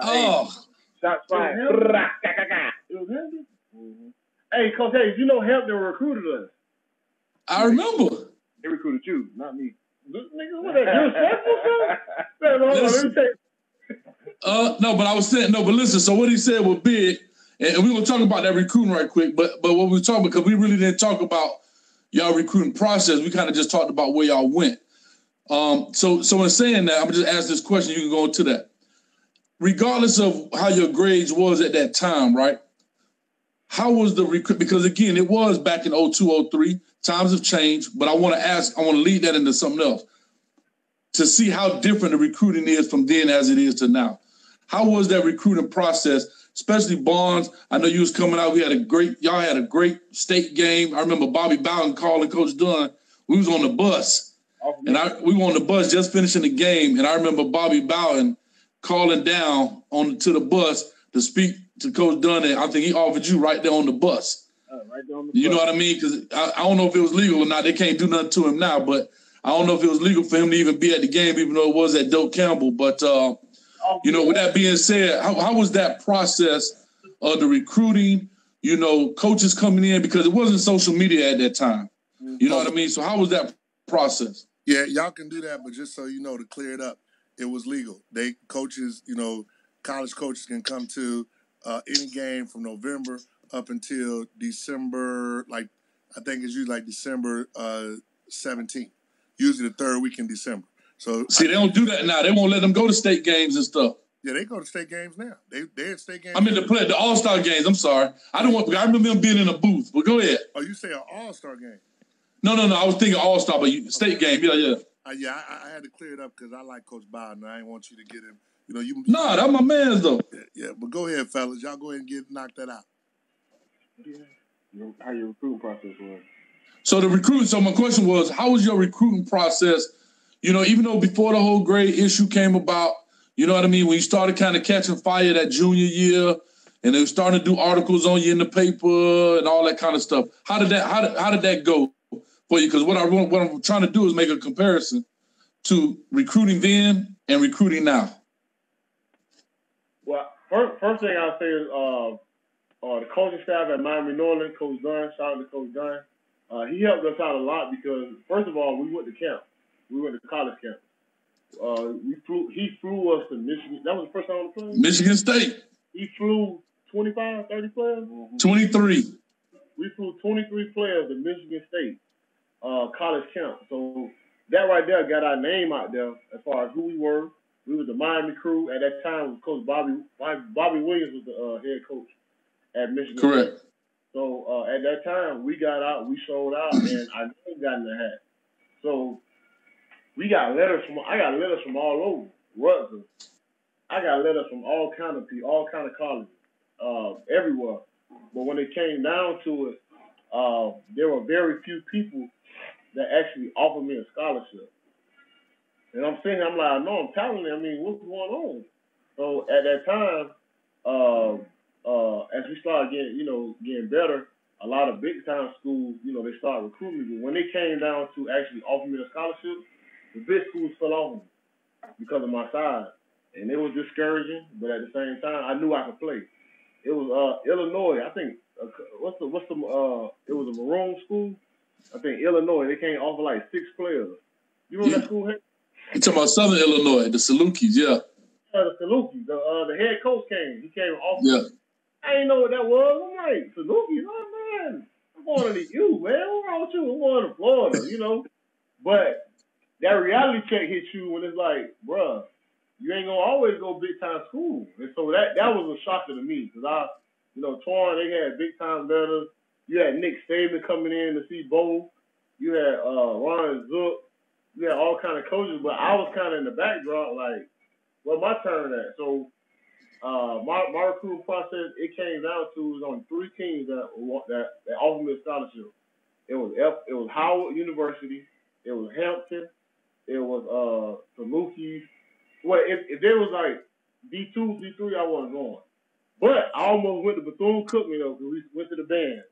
Shots fired. Hey, Coach Hayes, you know Hampton recruited us. I remember. They recruited you, not me. Nigga, what that? No, but I was saying, but listen, so what he said was big. And we're going to talk about that recruiting right quick, but what we're talking about, because we really didn't talk about y'all recruiting process, we kind of just talked about where y'all went. So in saying that, I'm going to just ask this question, you can go into that. Regardless of how your grades was at that time, right? How was the recruit? Because again, it was back in 02, 03, times have changed, but I want to lead that into something else to see how different the recruiting is from then as it is to now. How was that recruiting process? Especially Barnes. I know you was coming out. Y'all had a great state game. I remember Bobby Bowden calling Coach Dunn. We was on the bus. We were on the bus just finishing the game. And I remember Bobby Bowden calling down to the bus to speak to Coach Dunn. And I think he offered you right there on the bus. Right there on the bus. You know what I mean? Because I don't know if it was legal or not. They can't do nothing to him now. But I don't know if it was legal for him to even be at the game, even though it was at Doak Campbell. But, you know, with that being said, how was that process of the recruiting, you know, coaches coming in? Because it wasn't social media at that time. You know what I mean? So how was that process? Yeah, y'all can do that, but just so you know, to clear it up, it was legal. Coaches, you know, college coaches can come to any game from November up until December, like, I think it's usually like December 17th, usually the third week in December. So see, they don't do that now. They won't let them go to state games and stuff. Yeah, they go to state games now. They're at state games. I mean, the All-Star games. I'm sorry. I remember them being in a booth. But go ahead. Oh, you say an All-Star game? No. I was thinking All-Star, but state game. Yeah. I had to clear it up because I like Coach Bowden. I didn't want you to get him. You know, Nah, that's my man's though. Yeah, but go ahead, fellas. Y'all go ahead and knock that out. Yeah. How your recruiting process was? So my question was, how was your recruiting process? You know, even though before the whole grade issue came about, you know what I mean? When you started kind of catching fire that junior year, and they were starting to do articles on you in the paper and all that kind of stuff. How did that go for you? Because what I'm trying to do is make a comparison to recruiting then and recruiting now. Well, first thing I'll say is the coaching staff at Miami Norland, Coach Dunn, shout out to Coach Dunn. He helped us out a lot because, first of all, we went to camp. We went to college camp. He flew us to Michigan. That was the first time on the plane? Michigan State. He flew 25, 30 players? 23. We flew 23 players to Michigan State college camp. So that right there got our name out there as far as who we were. We was the Miami crew. At that time, Coach Bobby Williams was the head coach at Michigan Correct. State. So at that time, we got out, we sold out, and our name got in the hat. So I got letters from all over, Rutgers. I got letters from all kind of people, all kind of colleges, everywhere. But when it came down to it, there were very few people that actually offered me a scholarship. And I'm sitting here, I'm like, I know I'm talented. I mean, what's going on? So at that time, as we started getting better, a lot of big time schools, they started recruiting me. But when it came down to actually offering me a scholarship, the big schools fell off me because of my size. And it was discouraging, but at the same time, I knew I could play. It was Illinois. I think it was a Maroon school. I think Illinois. They can't offer like 6 players. You remember that school? You talking about Southern Illinois, the Salukis, yeah. Yeah, the Salukis. The head coach came. He came and offered. Yeah. I didn't know what that was. I'm like, Salukis, oh man, I'm going to you, man. What's wrong with you? I'm going to Florida, But that reality check hits you when it's like, bruh, you ain't gonna always go big time school. And so that was a shocker to me because Torn, they had big time letters. You had Nick Saban coming in to see Bo. You had Ron Zook. You had all kind of coaches, but I was kind of in the backdrop, like, where my turn at? So my recruiting process, it came down to it was on 3 teams that offered me a scholarship. It was Howard University, it was Hampton, it was Salukis. Well, if there was like D2, D3, I wasn't going. But I almost went to Bethune-Cookman though, because we went to the band.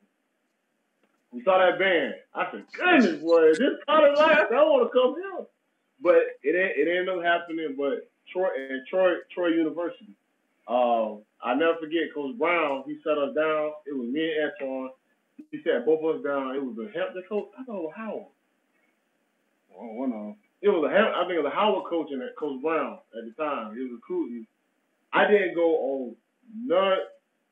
We saw that band. I said, goodness, boy, this college life, I want to come here. But it ended up happening. But Troy University. I never forget, Coach Brown, he set us down. It was me and Antwan. He sat both of us down. It was the Hampton coach. I thought it was Howard. Oh, no. I think it was a Howard coach and Coach Brown at the time. He was recruiting. I didn't go on none.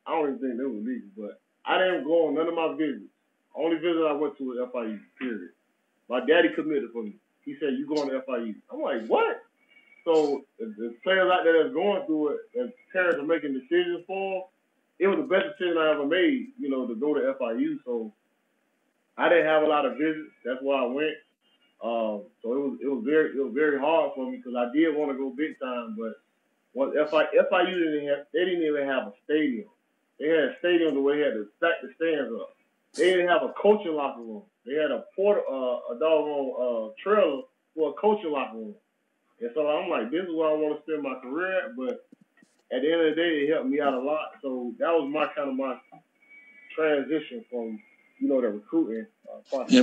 I don't even think they were legal, but I didn't go on none of my visits. Only visit I went to was FIU, period. My daddy committed for me. He said, you going to FIU. I'm like, what? So the players out there that's going through it, and parents are making decisions for them, it was the best decision I ever made, to go to FIU. So I didn't have a lot of visits. That's why I went. So it was very hard for me because I did want to go big time, but once FIU didn't even have a stadium. They had a stadium the way they had to stack the stands up. They didn't have a coaching locker room. They had a doggone trailer for a coaching locker room. And so I'm like, this is where I want to spend my career at, but at the end of the day, it helped me out a lot. So that was my transition from, the recruiting process.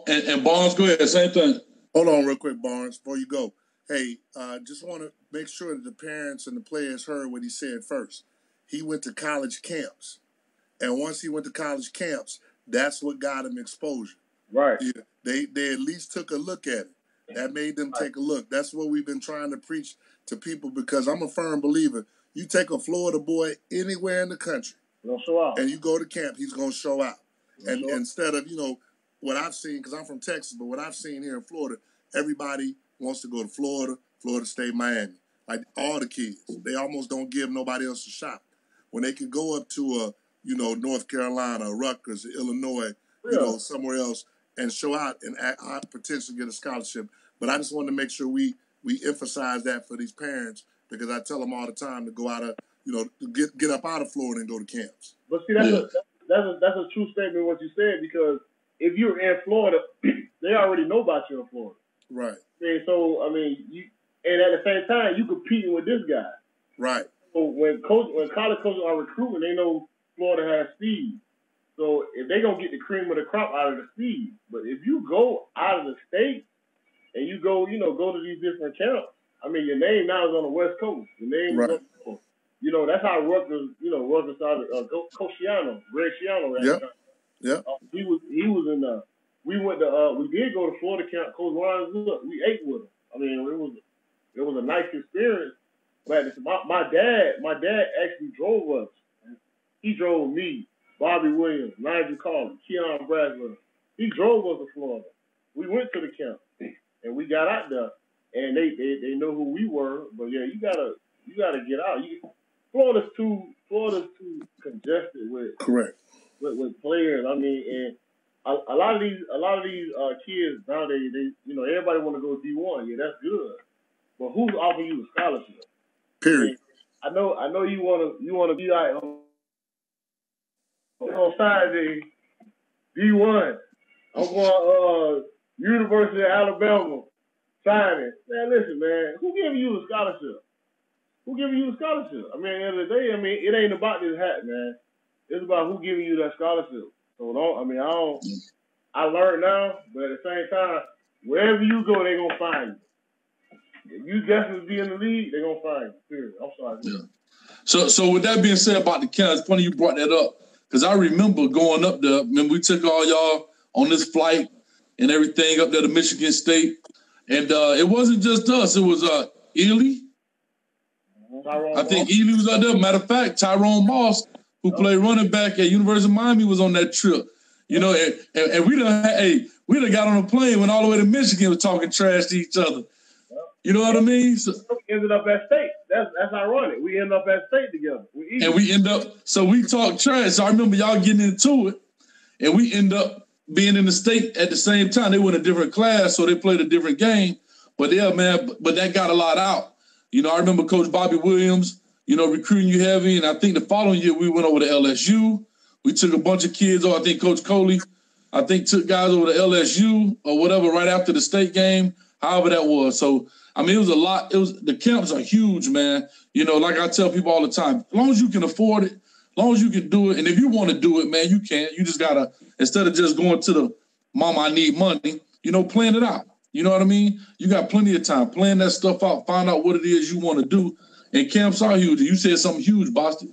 And Barnes, go ahead, same thing. Hold on real quick, Barnes, before you go. Hey, just want to make sure that the parents and the players heard what he said first. He went to college camps. And once he went to college camps, that's what got him exposure. Right. Yeah, they at least took a look at it. That made them take a look. That's what we've been trying to preach to people, because I'm a firm believer. You take a Florida boy anywhere in the country, He'll show out. and you go to camp, he's going to show out. And instead of, what I've seen, because I'm from Texas, but what I've seen here in Florida, everybody wants to go to Florida, Florida State, Miami. Like all the kids. They almost don't give nobody else a shot. When they can go up to North Carolina, Rutgers, Illinois, somewhere else, and show out and potentially get a scholarship. But I just wanted to make sure we emphasize that for these parents, because I tell them all the time to go out of, get up out of Florida and go to camps. But see, that's a true statement what you said, because if you're in Florida, they already know about you in Florida. Right. And so, and at the same time, you competing with this guy. Right. So when college coaches are recruiting, they know Florida has speed. So if they're going to get the cream of the crop out of the speed. But if you go out of the state and you go to these different camps, your name now is on the West Coast. Your name is on the Coast. That's how Rutgers started. Coach Schiano, Greg Schiano. Yeah. He was in the. We went to. We did go to Florida camp. Coach Ryan, we ate with him. It was a nice experience. But my dad actually drove us. He drove me, Bobby Williams, Nigel Collins, Keon Bradford. He drove us to Florida. We went to the camp and we got out there, and they know who we were. But yeah, you gotta get out. Florida's too congested with players. And a lot of these kids nowadays, everybody want to go D1. Yeah, that's good. But who's offering you a scholarship? Period. I know you wanna be like on Saturday, D1. I'm going University of Alabama signing. Man, listen, man, who giving you a scholarship? At the end of the day, it ain't about this hat, man. It's about who giving you that scholarship. So I learned now, but at the same time, wherever you go, they gonna find you. If you definitely be in the league, they're going to find you. Period. I'm sorry. Yeah. So with that being said about the camp, it's funny you brought that up, because I remember going up there. Remember we took all y'all on this flight and everything up there to Michigan State. And it wasn't just us. It was Ely. I think Ely was out there. Matter of fact, Tyrone Moss, who played running back at University of Miami, was on that trip. And we done got on a plane, went all the way to Michigan, was talking trash to each other. You know what I mean? So, we ended up at state. That's ironic. We ended up at state together. So we talk trash. So I remember y'all getting into it, and we end up being in the state at the same time. They went a different class, so they played a different game. But yeah, man, but that got a lot out. I remember Coach Bobby Williams, recruiting you heavy. And I think the following year we went over to LSU. We took a bunch of kids. I think Coach Coley, took guys over to LSU or whatever right after the state game, however that was. So, it was a lot. The camps are huge, man. Like I tell people all the time, as long as you can afford it, as long as you can do it, and if you want to do it, man, you can. You just got to, instead of just going to the mama, I need money, plan it out. You know what I mean? You got plenty of time. Plan that stuff out. Find out what it is you want to do. And camps are huge. You said something huge, Bostic.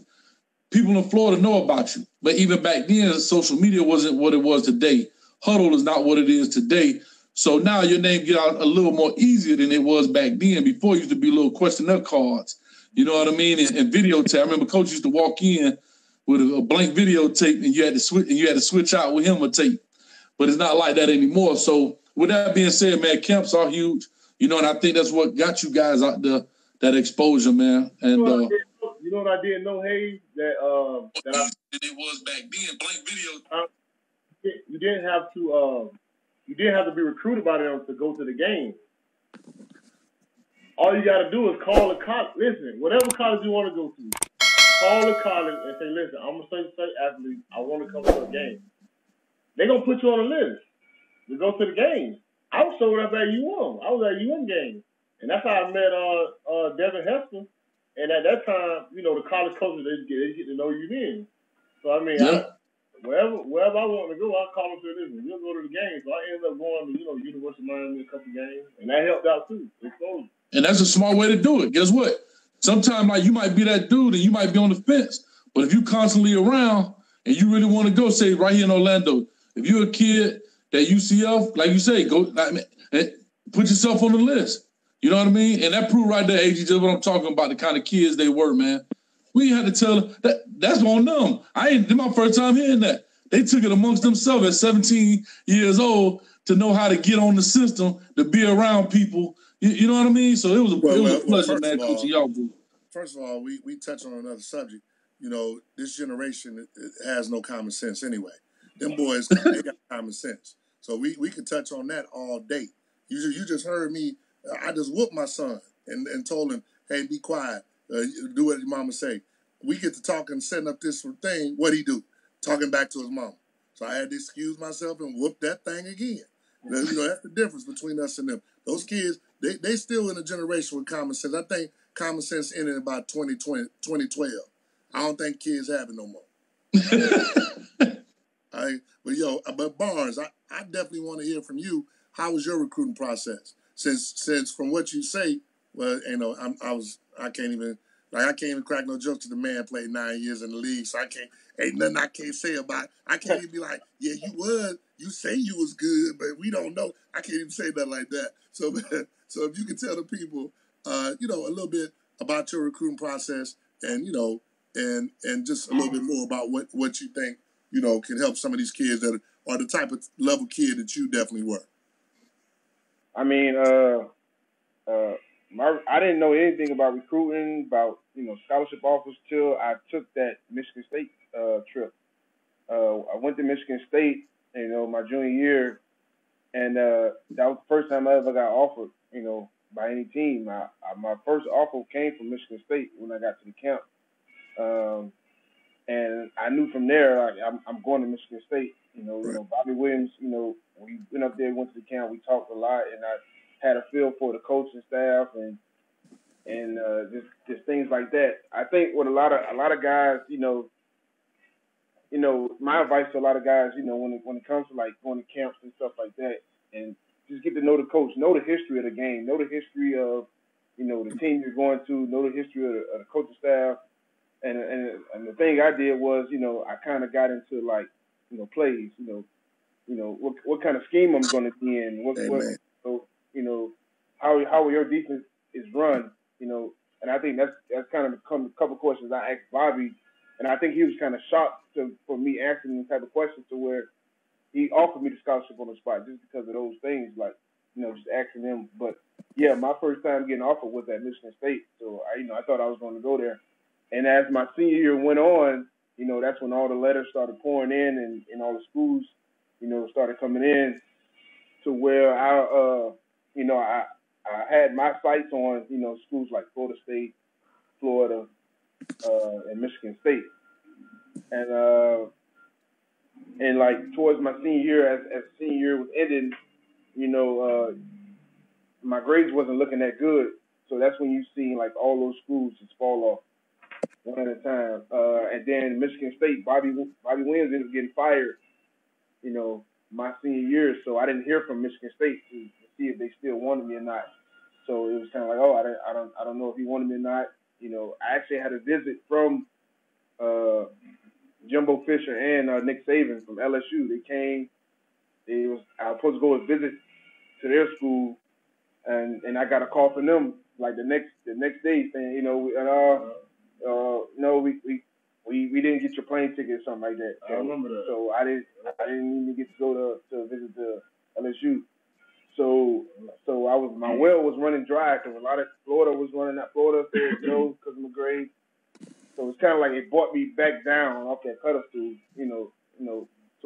People in Florida know about you. But even back then, social media wasn't what it was today. Huddle is not what it is today. So now your name get out a little more easier than it was back then. Before, it used to be little questionnaire cards. You know what I mean? And videotape. I remember Coach used to walk in with a blank videotape, and you had to switch out with him a tape. But it's not like that anymore. So with that being said, man, camps are huge. And I think that's what got you guys out there, that exposure, man. And you know what I didn't know, Hayes? That it was back then, blank video. You didn't have to. You didn't have to be recruited by them to go to the game. All you got to do is call a college. Listen, whatever college you want to go to, call the college and say, listen, I'm a state athlete. I want to come to a game. They're going to put you on a list to go to the game. I was showing up at UM. I was at UM game. And that's how I met Devin Hester. And at that time, the college coaches, they get to know you then. So, wherever I want to go, I call them to this one. We'll go to the game. So I ended up going to, University of Miami a couple games, and that helped out too. And that's a smart way to do it. Guess what? Sometimes like you might be that dude and you might be on the fence, but if you constantly around and you really want to go, say right here in Orlando, if you're a kid that UCF, like you say, go put yourself on the list. You know what I mean? And that proved right there, AG, just what I'm talking about, the kind of kids they were, man. We had to tell them that's on them. This my first time hearing that. They took it amongst themselves at 17 years old to know how to get on the system, to be around people. You know what I mean? So it was a pleasure, man, coaching y'all. First of all, we touch on another subject. This generation has no common sense anyway. Them boys, they got common sense. So we can touch on that all day. You just heard me. I just whooped my son and told him, hey, be quiet. Do what your mama say. We get to talking, setting up this thing. What'd he do? Talking back to his mama. So I had to excuse myself and whoop that thing again. That's the difference between us and them. Those kids, they still in a generation with common sense. I think common sense ended in about 2012. I don't think kids have it no more. But Barnes, I definitely want to hear from you. How was your recruiting process? Since from what you say, well, I can't even crack no jokes to the man played 9 years in the league, so ain't nothing I can't say about it. I can't even be like, yeah, you say you was good, but we don't know. I can't even say nothing like that. So if you could tell the people, a little bit about your recruiting process and just a little bit more about what you think, can help some of these kids that are the type of level kid that you definitely were. I mean, I didn't know anything about recruiting, about scholarship offers till I took that Michigan State trip. I went to Michigan State, my junior year, and that was the first time I ever got offered, by any team. My first offer came from Michigan State when I got to the camp, and I knew from there I'm going to Michigan State. Bobby Williams. We went up there, went to the camp, we talked a lot, and I had a feel for the coaching staff and just things like that. I think with a lot of guys, my advice to a lot of guys, when it comes to like going to camps and stuff like that, and just get to know the coach, know the history of the game, know the history of the team you're going to, know the history of the coaching staff, and the thing I did was I kind of got into like plays, what kind of scheme I'm going to be in, how your defense is run, and I think that's kind of a couple questions I asked Bobby, and I think he was kind of shocked for me asking these type of questions to where he offered me the scholarship on the spot just because of those things, like just asking him. But yeah, my first time getting offered was at Michigan State, so I thought I was going to go there, and as my senior year went on, that's when all the letters started pouring in and all the schools, started coming in to where I had my sights on, schools like Florida State, Florida, and Michigan State. And like towards my senior year, as senior year was ending, my grades wasn't looking that good. So that's when you see like all those schools just fall off one at a time. And then Michigan State, Bobby Williams ended up getting fired, my senior year. So I didn't hear from Michigan State to see if they still wanted me or not. So it was kind of like, I don't know if he wanted me or not. I actually had a visit from Jimbo Fisher and Nick Saban from LSU. They came. I was supposed to go and visit to their school, and I got a call from them like the next day saying, no, we didn't get your plane ticket or something like that. I remember that. So I didn't even get to go to visit the LSU. So my well was running dry because a lot of Florida was running out. Florida said no because of my grade. So it's kind of like it brought me back down off that pedestal, to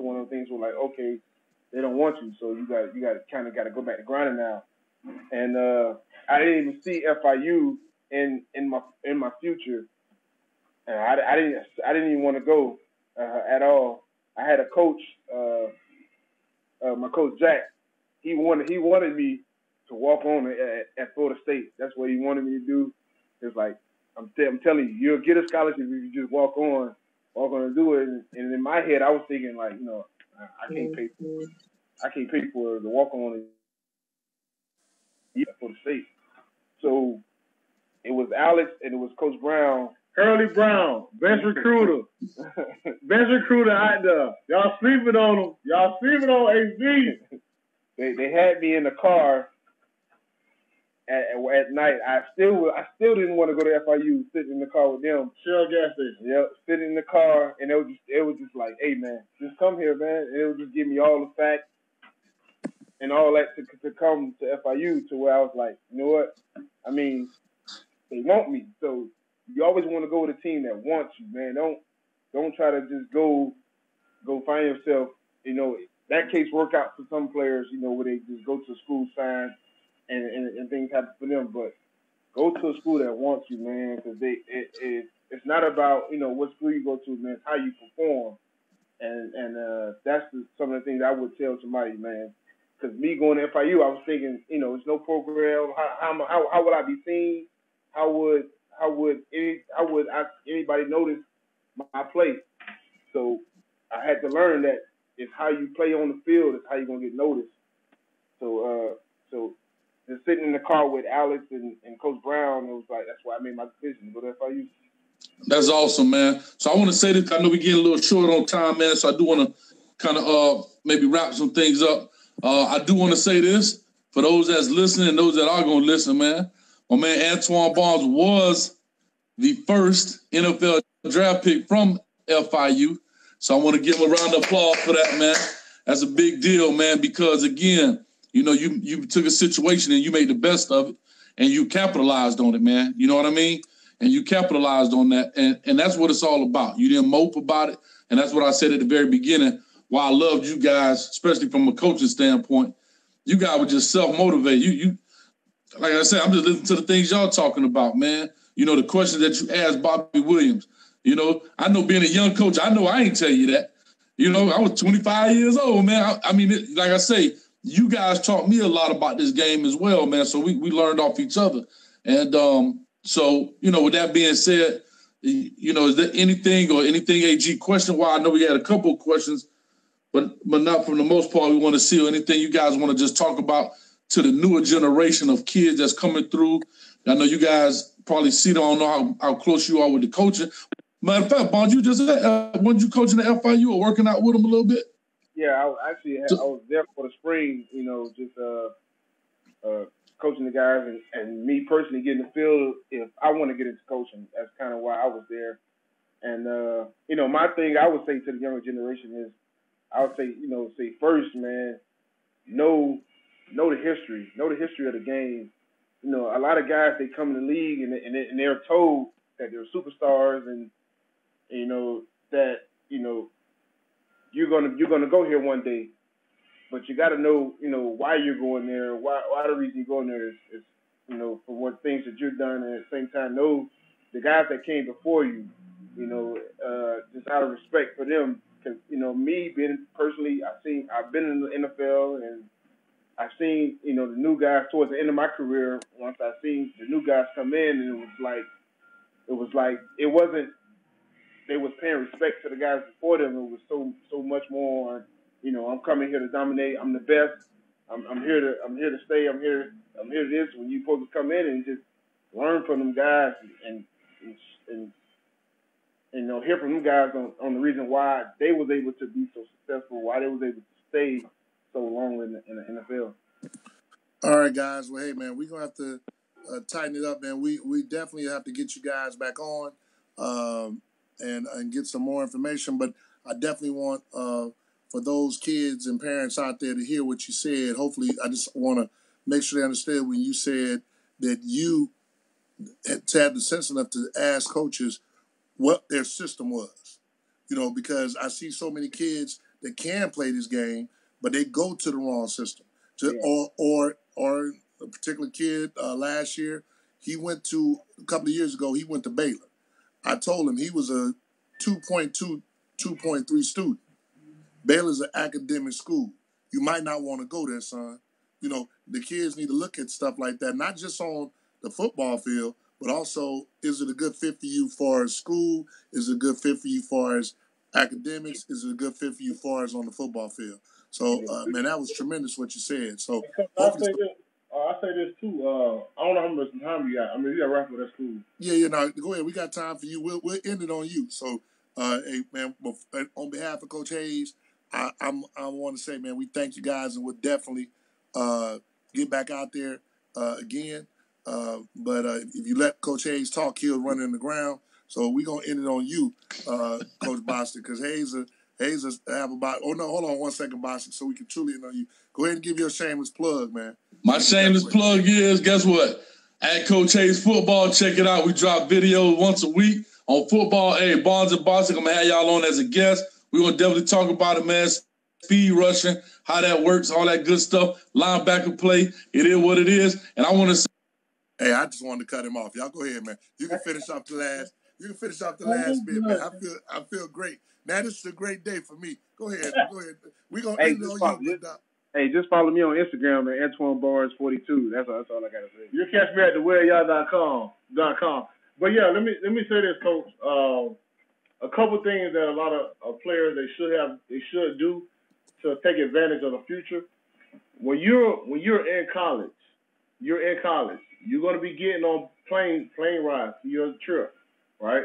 one of the things where like, okay, they don't want you, so you got to go back to grinding now. And I didn't even see FIU in my future, and I didn't even want to go at all. I had a coach, my coach Jack. He wanted me to walk on at Florida State. That's what he wanted me to do. It's like I'm telling you, you'll get a scholarship if you just walk on all going to do it. And in my head, I was thinking like, I can't pay for the walk on for the state. So it was Alex and it was Coach Brown. Curly Brown, best recruiter. Best recruiter out there. Y'all sleeping on him. Y'all sleeping on HB. They had me in the car at night. I still didn't want to go to FIU, sitting in the car with them. Shell gas station. Yep, sitting in the car, and it was just like, hey man, just come here, man. And it would just give me all the facts and all that to come to FIU, to where I was like, you know what? I mean, they want me, so you always want to go with a team that wants you, man. Don't try to just go find yourself. That case work out for some players, where they just go to a school sign and things happen for them. But go to a school that wants you, man, because it's not about what school you go to, man. It's how you perform, and that's some of the things I would tell somebody, man. Because me going to FIU, I was thinking, there's no program. How would I be seen? How would anybody notice my play? So I had to learn that it's how you play on the field is how you're gonna get noticed. So just sitting in the car with Alex and Coach Brown, it was like that's why I made my decision to go to FIU. That's awesome, man. So I want to say this. I know we're getting a little short on time, man. So I do want to kind of maybe wrap some things up. I do want to say this for those that's listening and those that are going to listen, man. My man Antwan Barnes was the first NFL draft pick from FIU. So I want to give him a round of applause for that, man. That's a big deal, man, because, again, you took a situation and you made the best of it and you capitalized on it, man. You know what I mean? And you capitalized on that. And that's what it's all about. You didn't mope about it. And that's what I said at the very beginning. Why I loved you guys, especially from a coaching standpoint. You guys were just self-motivated. You like I said, I'm just listening to the things y'all talking about, man. The questions that you asked Bobby Williams. I know being a young coach, I know I ain't tell you that. I was 25 years old, man. I mean, like I say, you guys taught me a lot about this game as well, man. So we learned off each other. And so, with that being said, is there anything AG question? Well, I know we had a couple of questions, but not for the most part we want to see, or anything you guys want to just talk about to the newer generation of kids that's coming through. I know you guys probably don't know how close you are with the coaching. Matter of fact, Bond, you just weren't you coaching at FIU or working out with them a little bit? Yeah, I was there for the spring, just coaching the guys and me personally getting the feel if I want to get into coaching. That's kind of why I was there. And, my thing I would say to the younger generation is, I would say, say first, man, know the history. Know the history of the game. A lot of guys, they come in the league and they're told that they're superstars and, that, you're gonna go here one day. But you got to know, why you're going there. Why the reason you're going there is for what things that you've done, and at the same time know the guys that came before you. Just out of respect for them, because me being personally, I've been in the NFL and I've seen the new guys towards the end of my career. Once I seen the new guys come in, and it wasn't. They was paying respect to the guys before them. It was so much more. I'm coming here to dominate. I'm the best. I'm here to stay. I'm here this. When you supposed to come in and just learn from them guys and hear from them guys on the reason why they was able to be so successful, why they was able to stay so long in the NFL. All right, guys. Well, hey, man, we're gonna have to tighten it up, man. We definitely have to get you guys back on and get some more information. But I definitely want for those kids and parents out there to hear what you said. Hopefully, I just want to make sure they understand when you said that you had the sense enough to ask coaches what their system was. Because I see so many kids that can play this game, but they go to the wrong system. Or a particular kid last year, a couple of years ago, he went to Baylor. I told him he was a 2.2, 2.3 student. Baylor's an academic school. You might not want to go there, son. The kids need to look at stuff like that, not just on the football field, but also, is it a good fit for you as far as school? Is it a good fit for you as far as academics? Is it a good fit for you as far as on the football field? So, man, that was tremendous what you said. So, I say this too. I don't know how much time you got. I mean, you got to wrap up. That's cool. Yeah, no, go ahead. We got time for you. We'll end it on you. So, hey, man, on behalf of Coach Hayes, I want to say, man, we thank you guys, and we'll definitely get back out there again. But if you let Coach Hayes talk, he'll run in the ground. So we're going to end it on you, Coach Bostic, because Hayes have about, hold on 1 second, Bostic, so we can truly end on you. Go ahead and give your shameless plug, man. My shameless plug is, guess what? At Coach Hayes Football, check it out. We drop videos once a week on football. Hey, Barnes and Bostic, I'm going to have y'all on as a guest. We're going to definitely talk about it, man. Speed rushing, how that works, all that good stuff. Linebacker play, it is what it is. And I want to say, hey, I just wanted to cut him off. Y'all go ahead, man. You can finish off the last bit, man. I feel great. Now this is a great day for me. Go ahead. We're gonna end it on you. Hey, just follow me on Instagram at Antwan Barnes 42. That's all I gotta say. You catch me at thewelly'all.com. But yeah, let me say this, Coach. A couple things that a lot of players they should do to take advantage of the future. When you're in college, you're going to be getting on plane rides to your trip, right?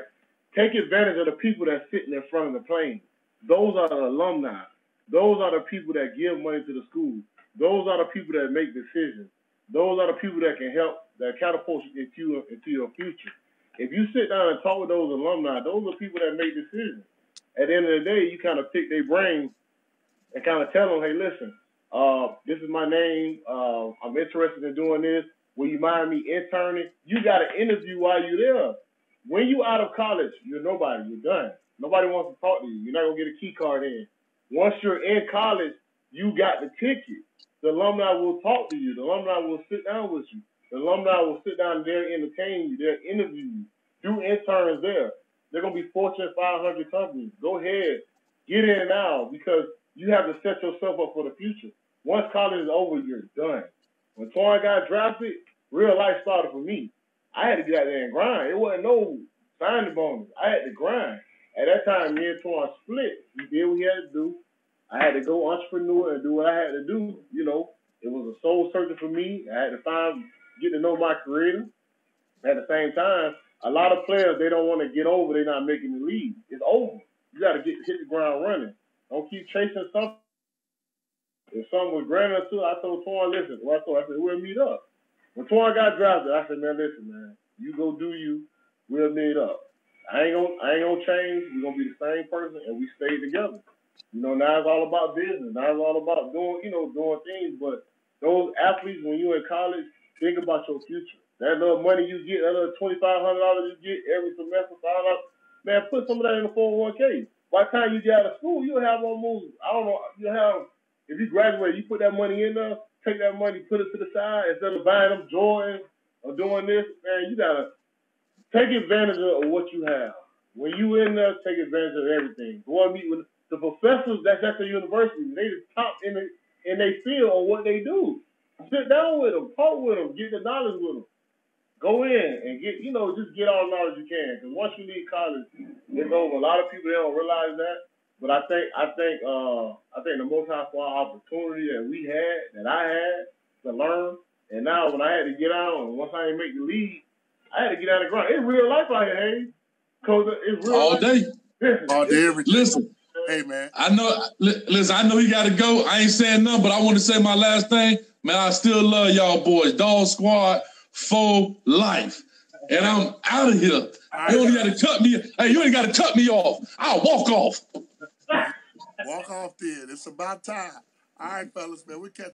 Take advantage of the people that's sitting in front of the plane. Those are the alumni. Those are the people that give money to the school. Those are the people that make decisions. Those are the people that can help, that catapult you into your future. If you sit down and talk with those alumni, those are people that make decisions. At the end of the day, you kind of pick their brain and kind of tell them, hey, listen, this is my name. I'm interested in doing this. Will you mind me interning? You got an interview while you're there. When you out of college, you're nobody. You're done. Nobody wants to talk to you. You're not going to get a key card in. Once you're in college, you got the ticket. The alumni will talk to you. The alumni will sit down with you. The alumni will sit down and they'll entertain you. They'll interview you. Do interns there. They're going to be Fortune 500 companies. Go ahead. Get in now because you have to set yourself up for the future. Once college is over, you're done. When Twan got drafted, real life started for me. I had to get out there and grind. It wasn't no signing bonus. I had to grind. At that time, me and Twan split. We did what he had to do. I had to go entrepreneur and do what I had to do. You know, it was a soul searching for me. I had to get to know my creator. At the same time, a lot of players, they don't want to get over. They're not making the league. It's over. You got to hit the ground running. Don't keep chasing something. If something was granted to, I told Twan, listen. I said, we'll meet up. When Twan got drafted, I said, man, listen, man, you go do you. We'll meet up. I ain't gonna change. We're gonna be the same person, and we stay together. You know, now it's all about business. Now it's all about doing things. But those athletes, when you're in college, think about your future. That little money you get, that little $2,500 you get every semester, man, put some of that in the 401k. By the time you get out of school, you'll have almost, if you graduate, you put that money in there, take that money, put it to the side, instead of buying them Jordans or doing this, man, you got to take advantage of what you have. When you in there, take advantage of everything. Go and meet with the professors that's at the university. They the top in their field on what they do. Sit down with them, talk with them, get the knowledge with them. Go in and just get all the knowledge you can. Because once you leave college, it's over. A lot of people, they don't realize that. But I think the Most High for our opportunity that I had to learn, and now when I had to get out, and once I didn't make the league, I had to get out of the ground. It's real life out here, Hayes. Cause it's real all life. Day. All day, every day. Listen. Hey, man. I know he got to go. I ain't saying nothing, but I want to say my last thing. Man, I still love y'all boys. Dog Squad for life. And I'm out of here. You only got to cut me. Hey, you ain't got to cut me off. I'll walk off. Walk off then. It's about time. All right, fellas, man. We catch